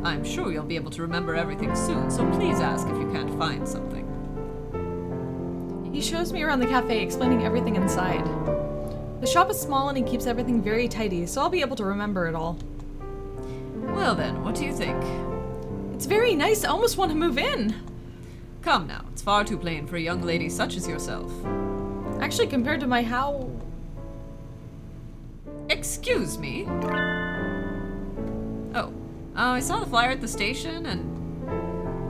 I'm sure you'll be able to remember everything soon, so please ask if you can't find something. He shows me around the cafe, explaining everything inside. The shop is small and he keeps everything very tidy, so I'll be able to remember it all. Well then, what do you think? It's very nice. I almost want to move in. Come now, it's far too plain for a young lady such as yourself. Actually, compared to my how... Excuse me? Oh, I saw the flyer at the station and...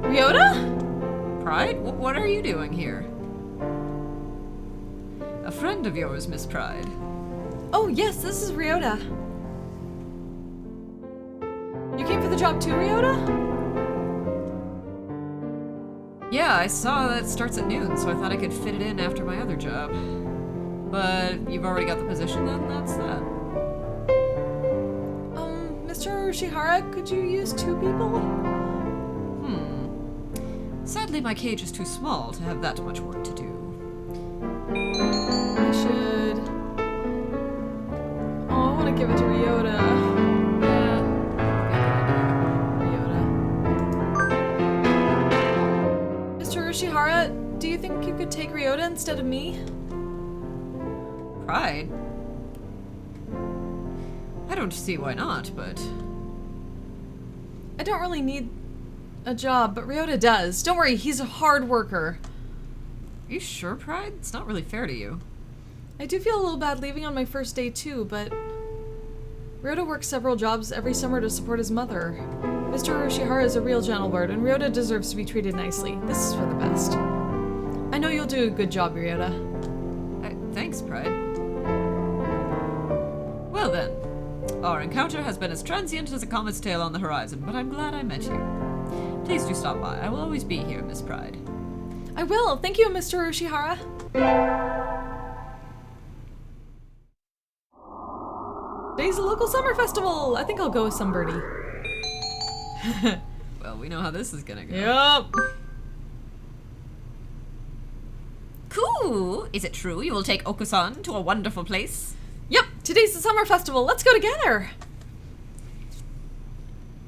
Ryota? Pride? What are you doing here? A friend of yours, Miss Pride. Oh, yes, this is Ryota. You came for the job too, Ryota? Yeah, I saw that it starts at noon, so I thought I could fit it in after my other job. But you've already got the position then? That's that. Mr. Urushihara, could you use 2 people? Sadly, my cage is too small to have that much work to do. I should... Oh, I want to give it to Ryota. Ryota. Mr. Urushihara, do you think you could take Ryota instead of me? Pride? I don't see why not, but... I don't really need a job, but Ryota does. Don't worry, he's a hard worker. Are you sure, Pride? It's not really fair to you. I do feel a little bad leaving on my first day too, but Ryota works several jobs every summer to support his mother. Mr. Urushihara is a real gentlebird, and Ryota deserves to be treated nicely. This is for the best. I know you'll do a good job, Ryota. Thanks, Pride. Well then, our encounter has been as transient as a comet's tail on the horizon, but I'm glad I met you. Please do stop by. I will always be here, Miss Pride. I will. Thank you, Mr. Urushihara. Today's a local summer festival. I think I'll go with somebody. Well, we know how this is gonna go. Yup. Cool! Is it true you will take Okusan to a wonderful place? Yep. Today's the summer festival. Let's go together.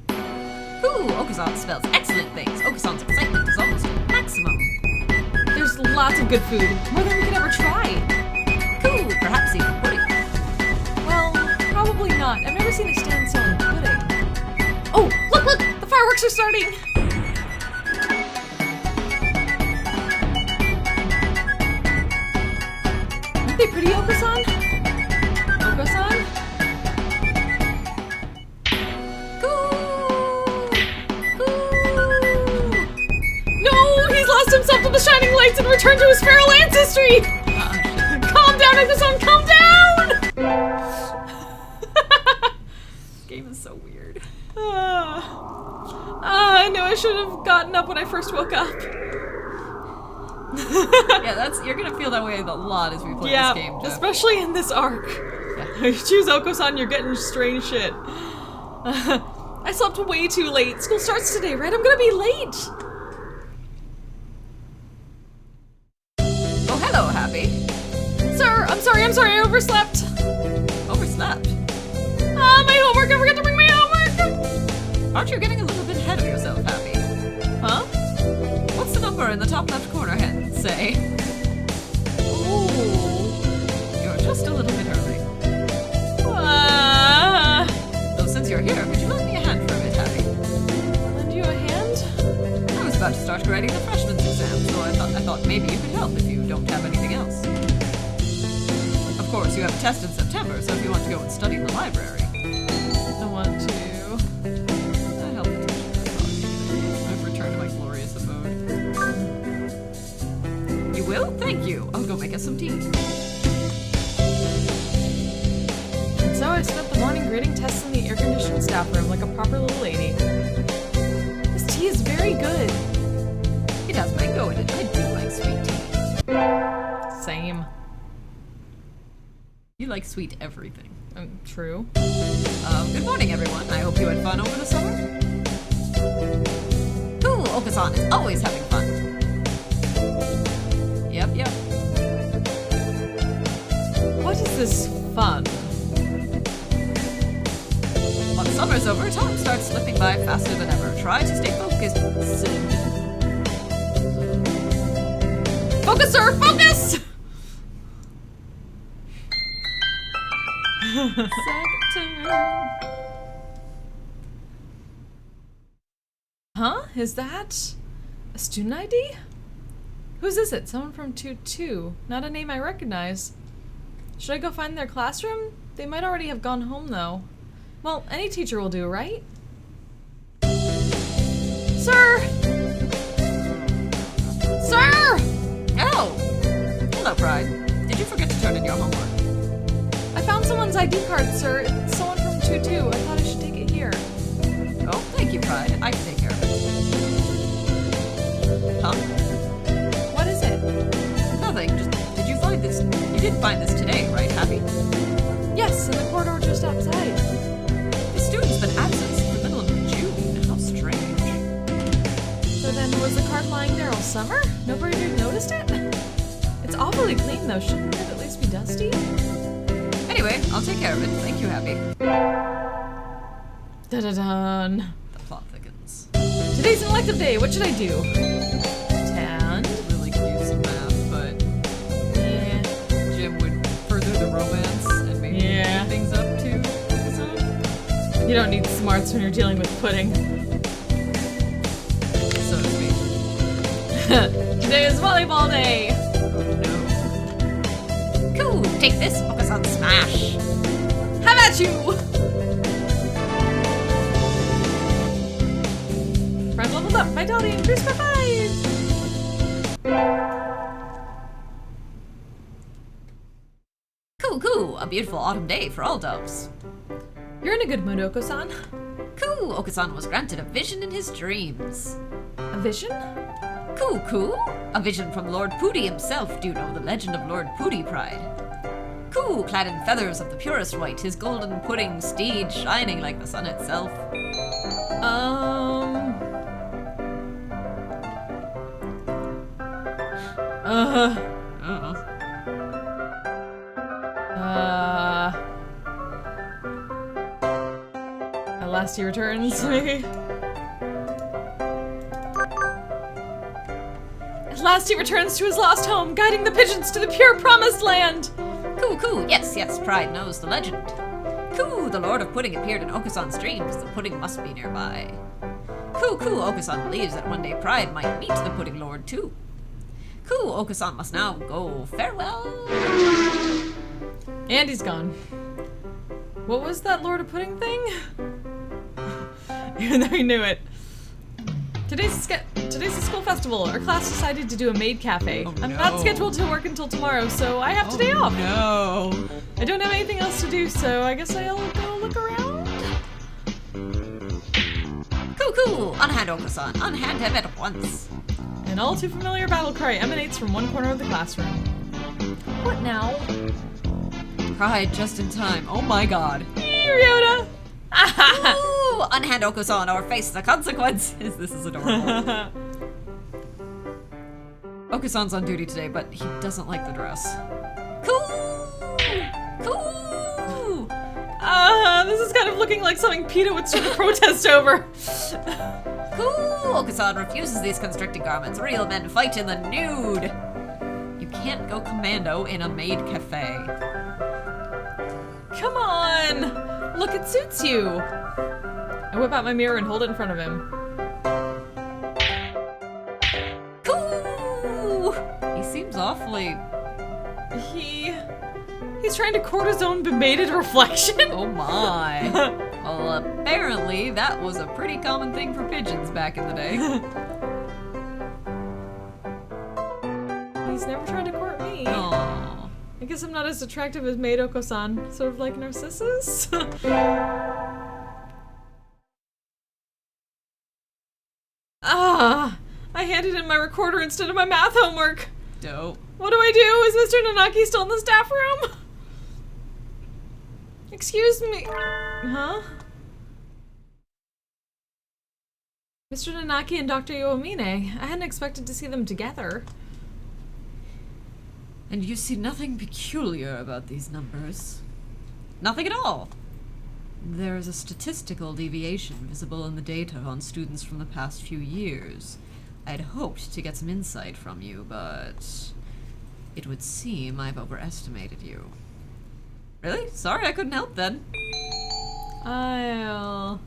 Cool! Okusan spells excellent things. Okusan's excitement is almost maximum. There's lots of good food. More than we could ever try. Cool! Perhaps even pudding. Well, probably not. I've never seen a stand selling pudding. Oh, look, look! The fireworks are starting! Aren't they pretty, Okusan? Okusan? Cool! Cool! No! He's lost himself to the shining lights and returned to his feral ancestry! Calm down, Okusan, calm down! This game is so weird. I knew I should have gotten up when I first woke up. Yeah, you're gonna feel that way a lot as we play this game, Jeff. Especially in this arc. Yeah. You choose Okusan, you're getting strange shit. I slept way too late. School starts today, right? I'm gonna be late. Oh, hello, Happy. Sir, I'm sorry, I overslept. Overslept. My homework, I forgot to bring my homework. Aren't you getting a little bit ahead of yourself, Happy? Huh? What's the number in the top left corner, Hen? Say. Ooh. You're just a little bit early. Though since you're here, could you lend me a hand for a bit, Happy? Lend you a hand? I was about to start grading the freshman's exam, so I thought maybe you could help if you don't have anything else. Of course, you have a test in September, so if you want to go and study in the library. I want to. I help the teacher. I've returned to my glorious abode. You will? Thank you. I'll go make us some tea. And so I spent the morning grading tests in the air-conditioned staff room like a proper little lady. This tea is very good. It has mango in it. I do like sweet tea. Same. You like sweet everything. True. Good morning, everyone. I hope you had fun over the summer. Cool! Okusan is always having fun. Yep. What is over, time starts slipping by faster than ever. Try to stay focused. Focus, sir! Focus! Huh? Is that a student ID? Whose is it? Someone from 2-2. Not a name I recognize. Should I go find their classroom? They might already have gone home, though. Well, any teacher will do, right? Sir! Sir! Oh! Hello, Pride. Did you forget to turn in your homework? I found someone's ID card, sir. It's someone from 2-2. I thought I should take it here. Oh, thank you, Pride. I can take care of it. Huh? What is it? Nothing. Just, did you find this? You did find this today, right, Happy? Yes, in the corridor just outside. The student's been absent since the middle of June. How strange. So then, was the card lying there all summer? Nobody had noticed it? It's awfully clean, though. Shouldn't it at least be dusty? Anyway, I'll take care of it. Thank you, Happy. Da-da-dun. The plot thickens. Today's an elective day. What should I do? Tand? Really could use some math, but Yeah. Jim would further the romance and maybe Yeah. speed things up too. You don't need smarts when you're dealing with pudding. So to speak. Today is volleyball day. Oh no. Cool, take this, Okasan smash. How about you? Friend leveled up. Vitality increased by 5. Coo, a beautiful autumn day for all doves. You're in a good mood, Oko-san. Coo, Okasan was granted a vision in his dreams. A vision? Coo, a vision from Lord Pooty himself. Do you know the legend of Lord Pooty, Pride? Coo, clad in feathers of the purest white, his golden pudding steed shining like the sun itself. At last he returns, maybe? At last he returns to his lost home, guiding the pigeons to the pure promised land! Coo, yes, Pride knows the legend. Coo, the Lord of Pudding appeared in Okasan's dreams. The pudding must be nearby. Coo, Okasan believes that one day Pride might meet the Pudding Lord too. Coo, Okasan must now go farewell. And he's gone. What was that Lord of Pudding thing? Even though he knew it. Today's a school festival. Our class decided to do a maid cafe. Oh, I'm no. not scheduled to work until tomorrow, so I have today off. No. I don't have anything else to do, so I guess I'll go look around. Coo, unhand Okasan, unhand him at once. An all too familiar battle cry emanates from one corner of the classroom. What now? Pride just in time. Oh my god. Ryota! Coo, unhand Okasan or face the consequences. This is adorable. Okusan's on duty today, but he doesn't like the dress. Coo! This is kind of looking like something PETA would start a protest over. Coo, Okasan refuses these constricting garments. Real men fight in the nude. You can't go commando in a maid cafe. Come on! Look, it suits you! I whip out my mirror and hold it in front of him. Coo! He seems awfully... He's trying to court his own bemated reflection? Oh my. Well, apparently that was a pretty common thing for pigeons back in the day. He's never tried to court me. Aww. I guess I'm not as attractive as Maid Oko-san. Sort of like Narcissus? I handed in my recorder instead of my math homework. Dope. What do I do? Is Mr. Nanaki still in the staff room? Excuse me. Huh? Mr. Nanaki and Dr. Yoamine. I hadn't expected to see them together. And you see nothing peculiar about these numbers? Nothing at all? There is a statistical deviation visible in the data on students from the past few years. I had hoped to get some insight from you, but it would seem I've overestimated you. Really? Sorry, I couldn't help then. I'll...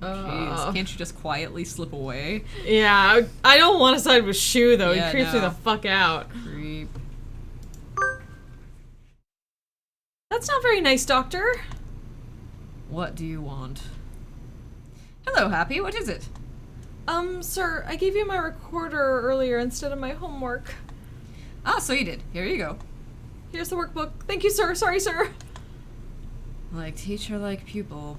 Jeez, can't you just quietly slip away? Yeah, I don't want to side with Shu, though. Yeah, He creeps me no. the fuck out. Creep. That's not very nice, Doctor. What do you want? Hello, Happy. What is it? Sir, I gave you my recorder earlier instead of my homework. Ah, so you did. Here you go. Here's the workbook. Thank you, sir. Sorry, sir. Like teacher, like pupil.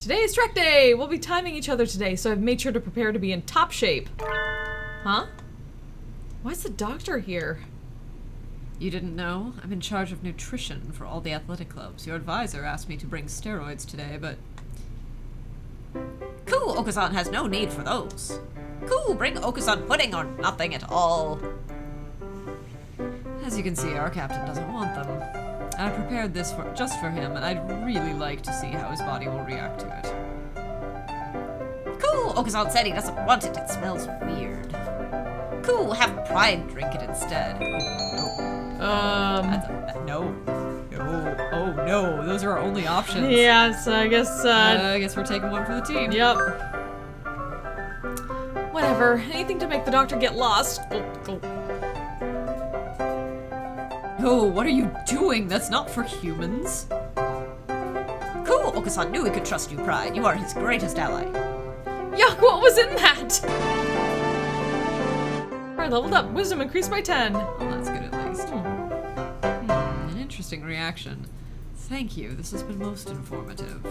Today is Trek Day! We'll be timing each other today, so I've made sure to prepare to be in top shape. Huh? Why is the doctor here? You didn't know? I'm in charge of nutrition for all the athletic clubs. Your advisor asked me to bring steroids today, but... Cool, Okusan has no need for those. Cool, bring Okusan pudding or nothing at all. As you can see, our captain doesn't want them. I prepared this just for him, and I'd really like to see how his body will react to it. Cool, Okusan said he doesn't want it. It smells weird. Cool, have Pride drink it instead. No. No. Oh, no. Those are our only options. Yeah, so I guess, I guess we're taking one for the team. Yep. Whatever. Anything to make the doctor get lost. Go. Oh, what are you doing? That's not for humans. Cool, Okusan knew he could trust you, Pride. You are his greatest ally. Yuck, what was in that? Alright, leveled up. Wisdom increased by 10. Well, that's good at least. An interesting reaction. Thank you. This has been most informative.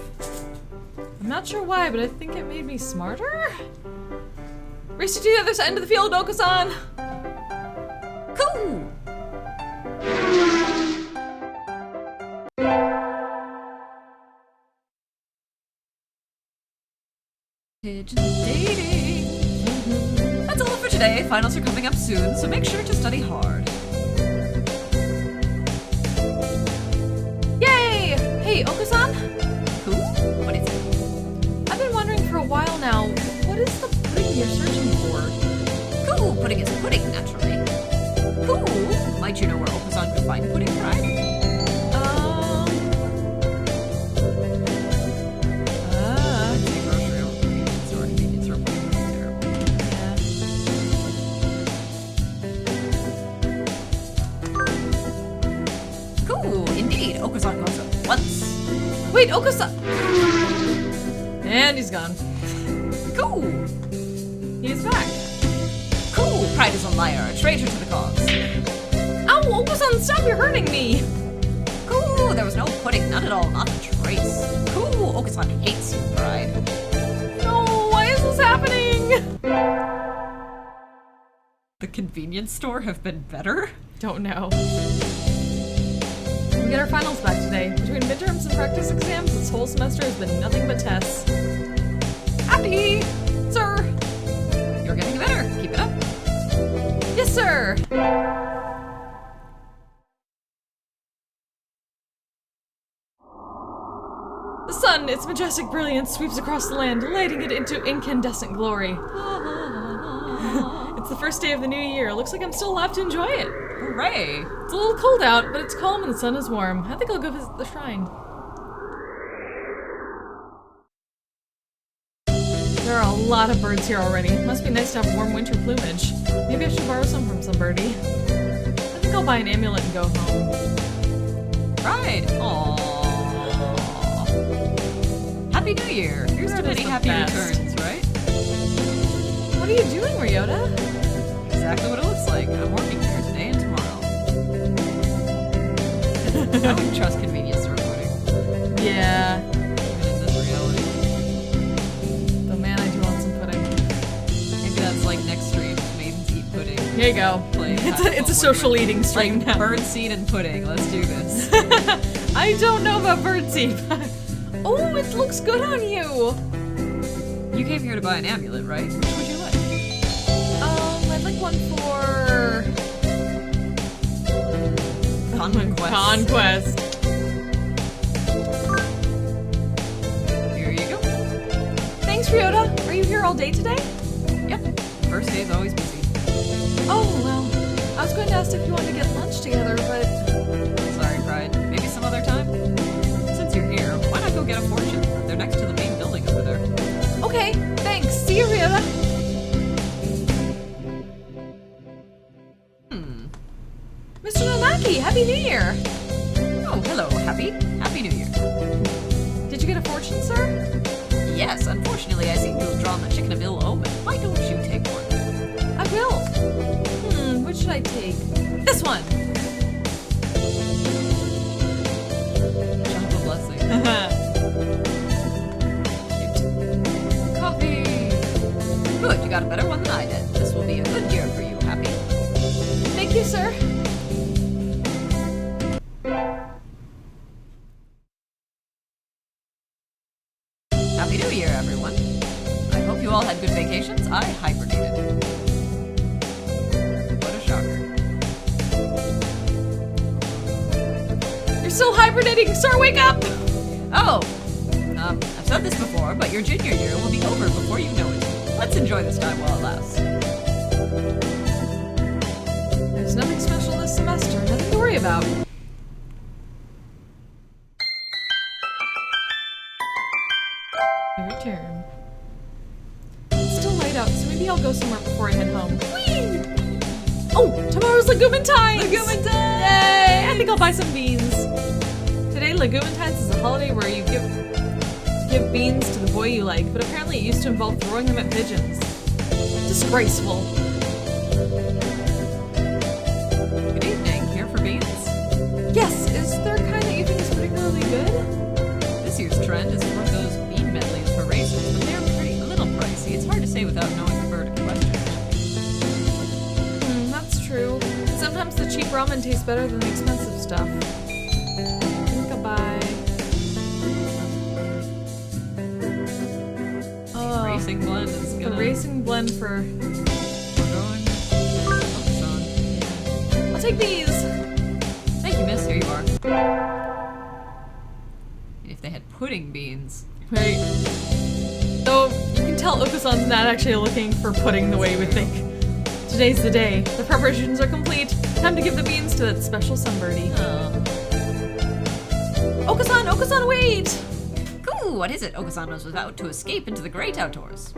I'm not sure why, but I think it made me smarter? Race you to the other end of the field, Okusan! Cool! Dating. That's all for today. Finals are coming up soon, so make sure to study hard. Yay! Hey, Okusan? Cool? What is it? I've been wondering for a while now, what is the pudding you're searching for? Cool, pudding is pudding, naturally. Cool! Might you know where Okusan could find pudding, Pride? Cool, indeed. Okusan goes up once. Wait, Okusan! And he's gone. Cool! He's back. Cool! Pride is a liar, a traitor to the cause. Ow, Okusan, stop, you're hurting me! Cool! There was no pudding, none at all, not a trace. Cool! Okusan hates you, Pride. No, why is this happening? The convenience store have been better? Don't know. We get our finals back today. Between midterms and practice exams, this whole semester has been nothing but tests. Happy! Sir! You're getting better. Keep it up. Yes, sir! The sun, its majestic brilliance, sweeps across the land, lighting it into incandescent glory. It's the first day of the new year. Looks like I'm still alive to enjoy it. Hooray! It's a little cold out, but it's calm and the sun is warm. I think I'll go visit the shrine. There are a lot of birds here already. Must be nice to have warm winter plumage. Maybe I should borrow some from some birdie. I think I'll buy an amulet and go home. Right. Aww. Happy New Year. Here's to That is many the happy best. returns, right? What are you doing, Ryota? Exactly what it looks like. I'm working here today and tomorrow. I wouldn't trust convenience store pudding, Yeah. even in this reality. But man, I do want some pudding. Maybe that's like next stream. Maidens eat pudding. Here you go. Play It's Hatoful a social with- eating stream like now. birdseed and pudding. Let's do this. I don't know about birdseed. Oh, it looks good on you. You came here to buy an amulet, right? Which would you like? I'd like one for Conquest. Here you go. Thanks, Ryota. Are you here all day today? Yep. First day is always busy. Oh, well. I was going to ask if you wanted to get lunch together, but... Sorry, Pride. Maybe some other time? Since you're here, why not go get a fortune? They're next to the main building over there. Okay, thanks. See you, Ryota. Mr. Nanaki, Happy New Year! Oh, hello, Happy New Year. Did you get a fortune, sir? Yes, unfortunately, I seem to have drawn the chicken of ill omen. Why don't you take one? I will. Which should I take? This one! Jump a blessing. Cute. Coffee! Good, you got a better one than I did. This will be a good year for you, Happy. Thank you, sir. Happy New Year, everyone. I hope you all had good vacations. I hibernated. What a shocker. You're still hibernating, sir! Wake up! Oh! I've said this before, but your junior year will be over before you know it. Let's enjoy this time while it lasts. There's nothing special this semester. Nothing to worry about. Your turn. It's still light out, so maybe I'll go somewhere before I head home. Whee! Oh, tomorrow's Legumentimes! Legumentimes! Yay! I think I'll buy some beans. Today, Legumentimes is a holiday where you give beans to the boy you like, but apparently it used to involve throwing them at pigeons. Disgraceful. Good evening. Here for beans? Yes, is there a kind that you think is particularly good? This year's trend is for those bean medleys for racers, but they're a little pricey. It's hard to say without knowing the bird in question. That's true. Sometimes the cheap ramen tastes better than the expensive stuff. I think I'll buy... Racing blend is the gonna... racing blend for... We're going... Focus on. I'll take these! Thank you, miss. Here you are. If they had pudding beans. Right. Though, you can tell Okusan's not actually looking for pudding the way you would think. Today's the day. The preparations are complete. Time to give the beans to that special sunbirdie. Okusan! Okusan, wait! Cool, what is it? Okusan was about to escape into the great outdoors.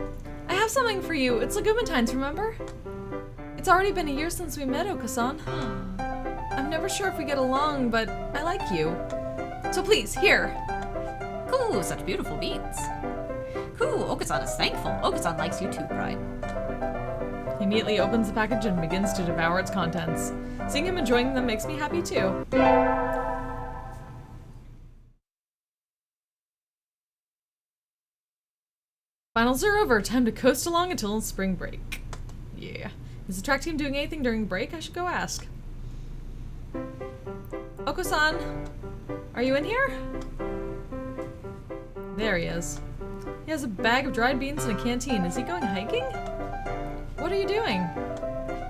I have something for you. It's Legumentine's, remember? It's already been a year since we met, Okusan. I'm never sure if we get along, but I like you. So please, here. Cool, such beautiful beans. Cool, Okusan is thankful. Okusan likes you too, Pride. He immediately opens the package and begins to devour its contents. Seeing him enjoying them makes me happy too. Finals are over. Time to coast along until spring break. Yeah. Is the track team doing anything during break? I should go ask. Oko-san, are you in here? There he is. He has a bag of dried beans and a canteen. Is he going hiking? What are you doing?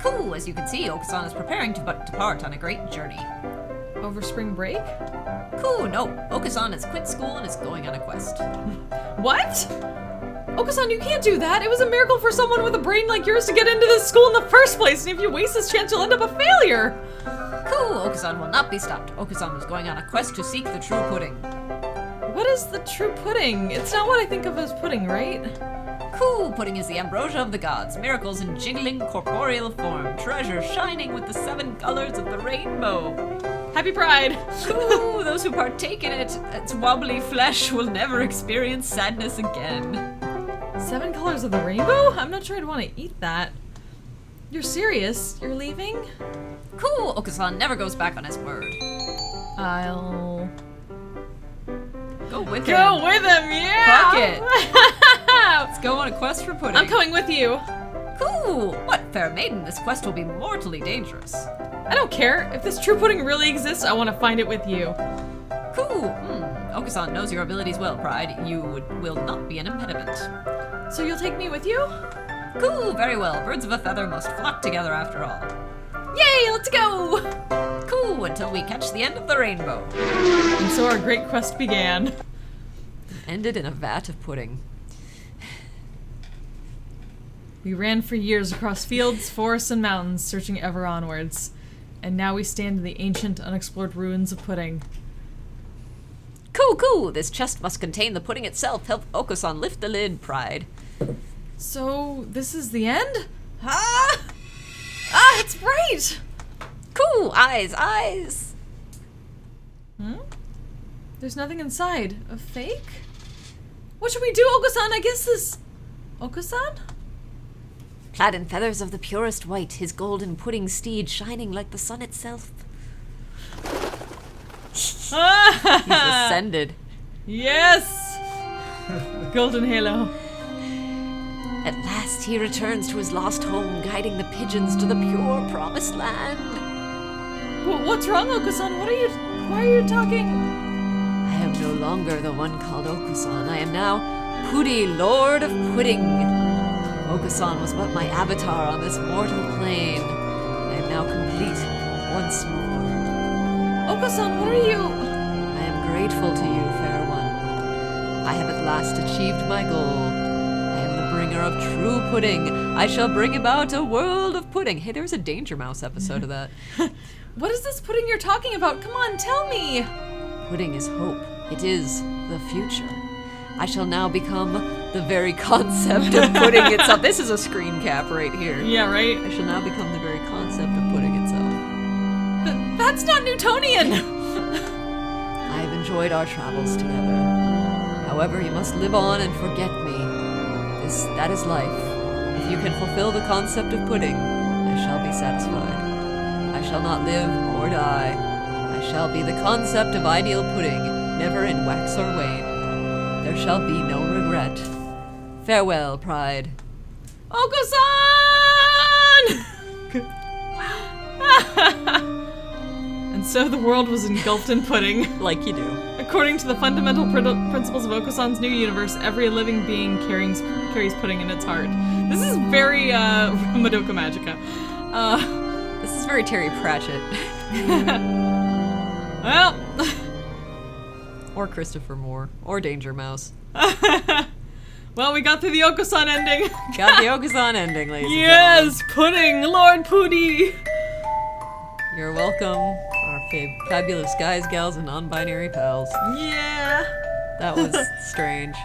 Cool, as you can see, Okusan is preparing to depart on a great journey. Over spring break? Cool, no. Okusan has quit school and is going on a quest. What? Okusan, you can't do that. It was a miracle for someone with a brain like yours to get into this school in the first place, and if you waste this chance, you'll end up a failure. Cool, Okusan will not be stopped. Okusan was going on a quest to seek the true pudding. What is the true pudding? It's not what I think of as pudding, right? Cool, pudding is the ambrosia of the gods, miracles in jiggling corporeal form, treasure shining with the 7 colors of the rainbow. Happy Pride! Cool, those who partake in its wobbly flesh will never experience sadness again. 7 colors of the rainbow? I'm not sure I'd want to eat that. You're serious? You're leaving? Cool, Okusan never goes back on his word. I'll... Go with him. Go with him, yeah! Fuck it. Let's go on a quest for pudding. I'm coming with you. Cool! What, fair maiden, this quest will be mortally dangerous. I don't care. If this true pudding really exists, I want to find it with you. Cool! Okusan knows your abilities well, Pride. You will not be an impediment. So you'll take me with you? Cool, very well. Birds of a feather must flock together after all. Yay, let's go! Cool! coo until we catch the end of the rainbow. And so our great quest began. Ended in a vat of pudding. We ran for years across fields, forests, and mountains, searching ever onwards. And now we stand in the ancient, unexplored ruins of Pudding. Coo coo! This chest must contain the pudding itself. Help Okusan lift the lid, Pride. So, this is the end? Ah! Ah, it's bright! Coo! Eyes, eyes! Hmm? There's nothing inside. A fake? What should we do, Okusan? I guess this... Okusan? Clad in feathers of the purest white, his golden pudding steed shining like the sun itself. He's ascended. Yes! Golden halo. At last he returns to his lost home, guiding the pigeons to the pure promised land. What's wrong, Okusan? Why are you talking? I am no longer the one called Okusan. I am now Pudi, Lord of Pudding. Okusan was but my avatar on this mortal plane. I am now complete once more. Okusan, what are you? I am grateful to you, fair one. I have at last achieved my goal. I am the bringer of true pudding. I shall bring about a world of pudding. Hey, there's a Danger Mouse episode of that. What is this pudding you're talking about? Come on, tell me! Pudding is hope. It is the future. I shall now become the very concept of pudding itself. This is a screen cap right here. Yeah, right? I shall now become the very concept of pudding itself. That's not Newtonian! I have enjoyed our travels together. However, you must live on and forget me. That is life. If you can fulfill the concept of pudding, I shall be satisfied. I shall not live or die. I shall be the concept of ideal pudding, never in wax or wane. There shall be no regret. Farewell, Pride. Okusan! And so the world was engulfed in pudding. Like you do. According to the fundamental principles of Okusan's new universe, every living being carries pudding in its heart. This is very Madoka Magica. This is very Terry Pratchett. Well... Or Christopher Moore. Or Danger Mouse. Well, we got through the Okusan ending. Got the Okusan ending, ladies and Yes, pudding, Lord Pudi. gentlemen. You're welcome, our fabulous guys, gals, and non-binary pals. Yeah. That was strange.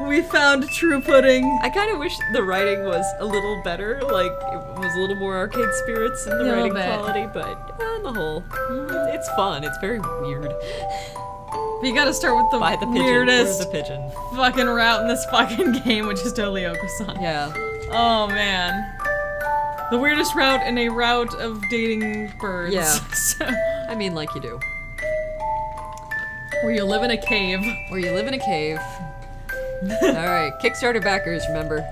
We found true pudding. I kind of wish the writing was a little better, like it was a little more arcade spirits in the A little writing bit. quality, but on the whole, it's fun. It's very weird. But you gotta start with the By the pigeon. weirdest Where's the pigeon? fucking route in this fucking game, which is totally Okusan. Yeah. Oh man. The weirdest route in a route of dating birds. Yeah. So, I mean, like you do. where you live in a cave. Where you live in a cave. Alright, Kickstarter backers, remember,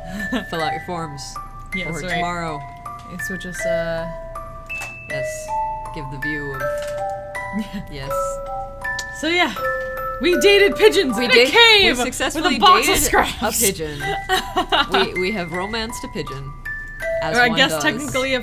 fill out your forms Yes, for right. tomorrow. Okay, so just Yes, give the view of... Yes. So yeah, we dated pigeons in a cave We successfully with a box dated of scraps. a pigeon. we have romanced a pigeon. As Or I one guess does. technically a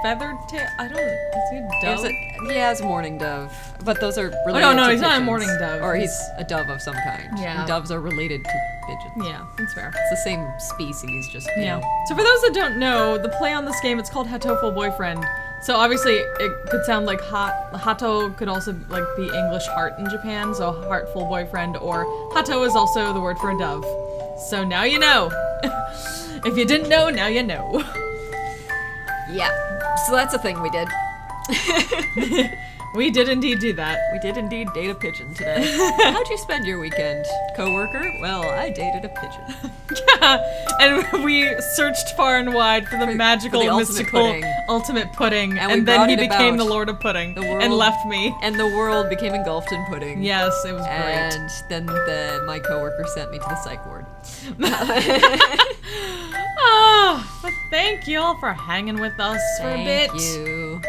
feathered tail. I don't. Is he a dove? It's a morning dove, but those are related no, to he's not a pigeons. morning dove. Or he's a dove of some kind. Yeah. And doves are related to pigeons. Yeah, that's fair. It's the same species, just you Yeah. know. So for those that don't know, the play on this game, it's called Hatoful Boyfriend. So obviously it could sound like Hato could also like be English heart in Japan, so heartful boyfriend, or Hato is also the word for a dove. So now you know. If you didn't know, now you know. Yeah. So that's a thing we did. We did indeed do that. We did indeed date a pigeon today. How'd you spend your weekend, coworker? Well, I dated a pigeon. And we searched far and wide for the magical, the ultimate mystical, pudding. ultimate pudding, And we and then brought he it became about. the Lord of Pudding The world- and left me. And the world became engulfed in pudding. Yes, it was great. And then my coworker sent me to the psych ward. Oh, but thank you all for hanging with us for a bit. Thank you.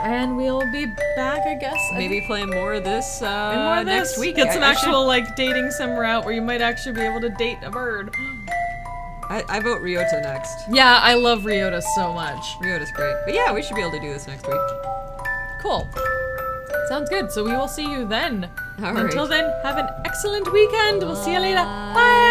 And we'll be back, I guess. Maybe playing more of this and more of this. next week. Get some I should- actual like dating sim route where you might actually be able to date a bird. I vote Ryota next. Yeah, I love Ryota so much. Ryota's great. But yeah, we should be able to do this next week. Cool. Sounds good. So we will see you then. All Until right. then, have an excellent weekend. We'll see you later. Bye.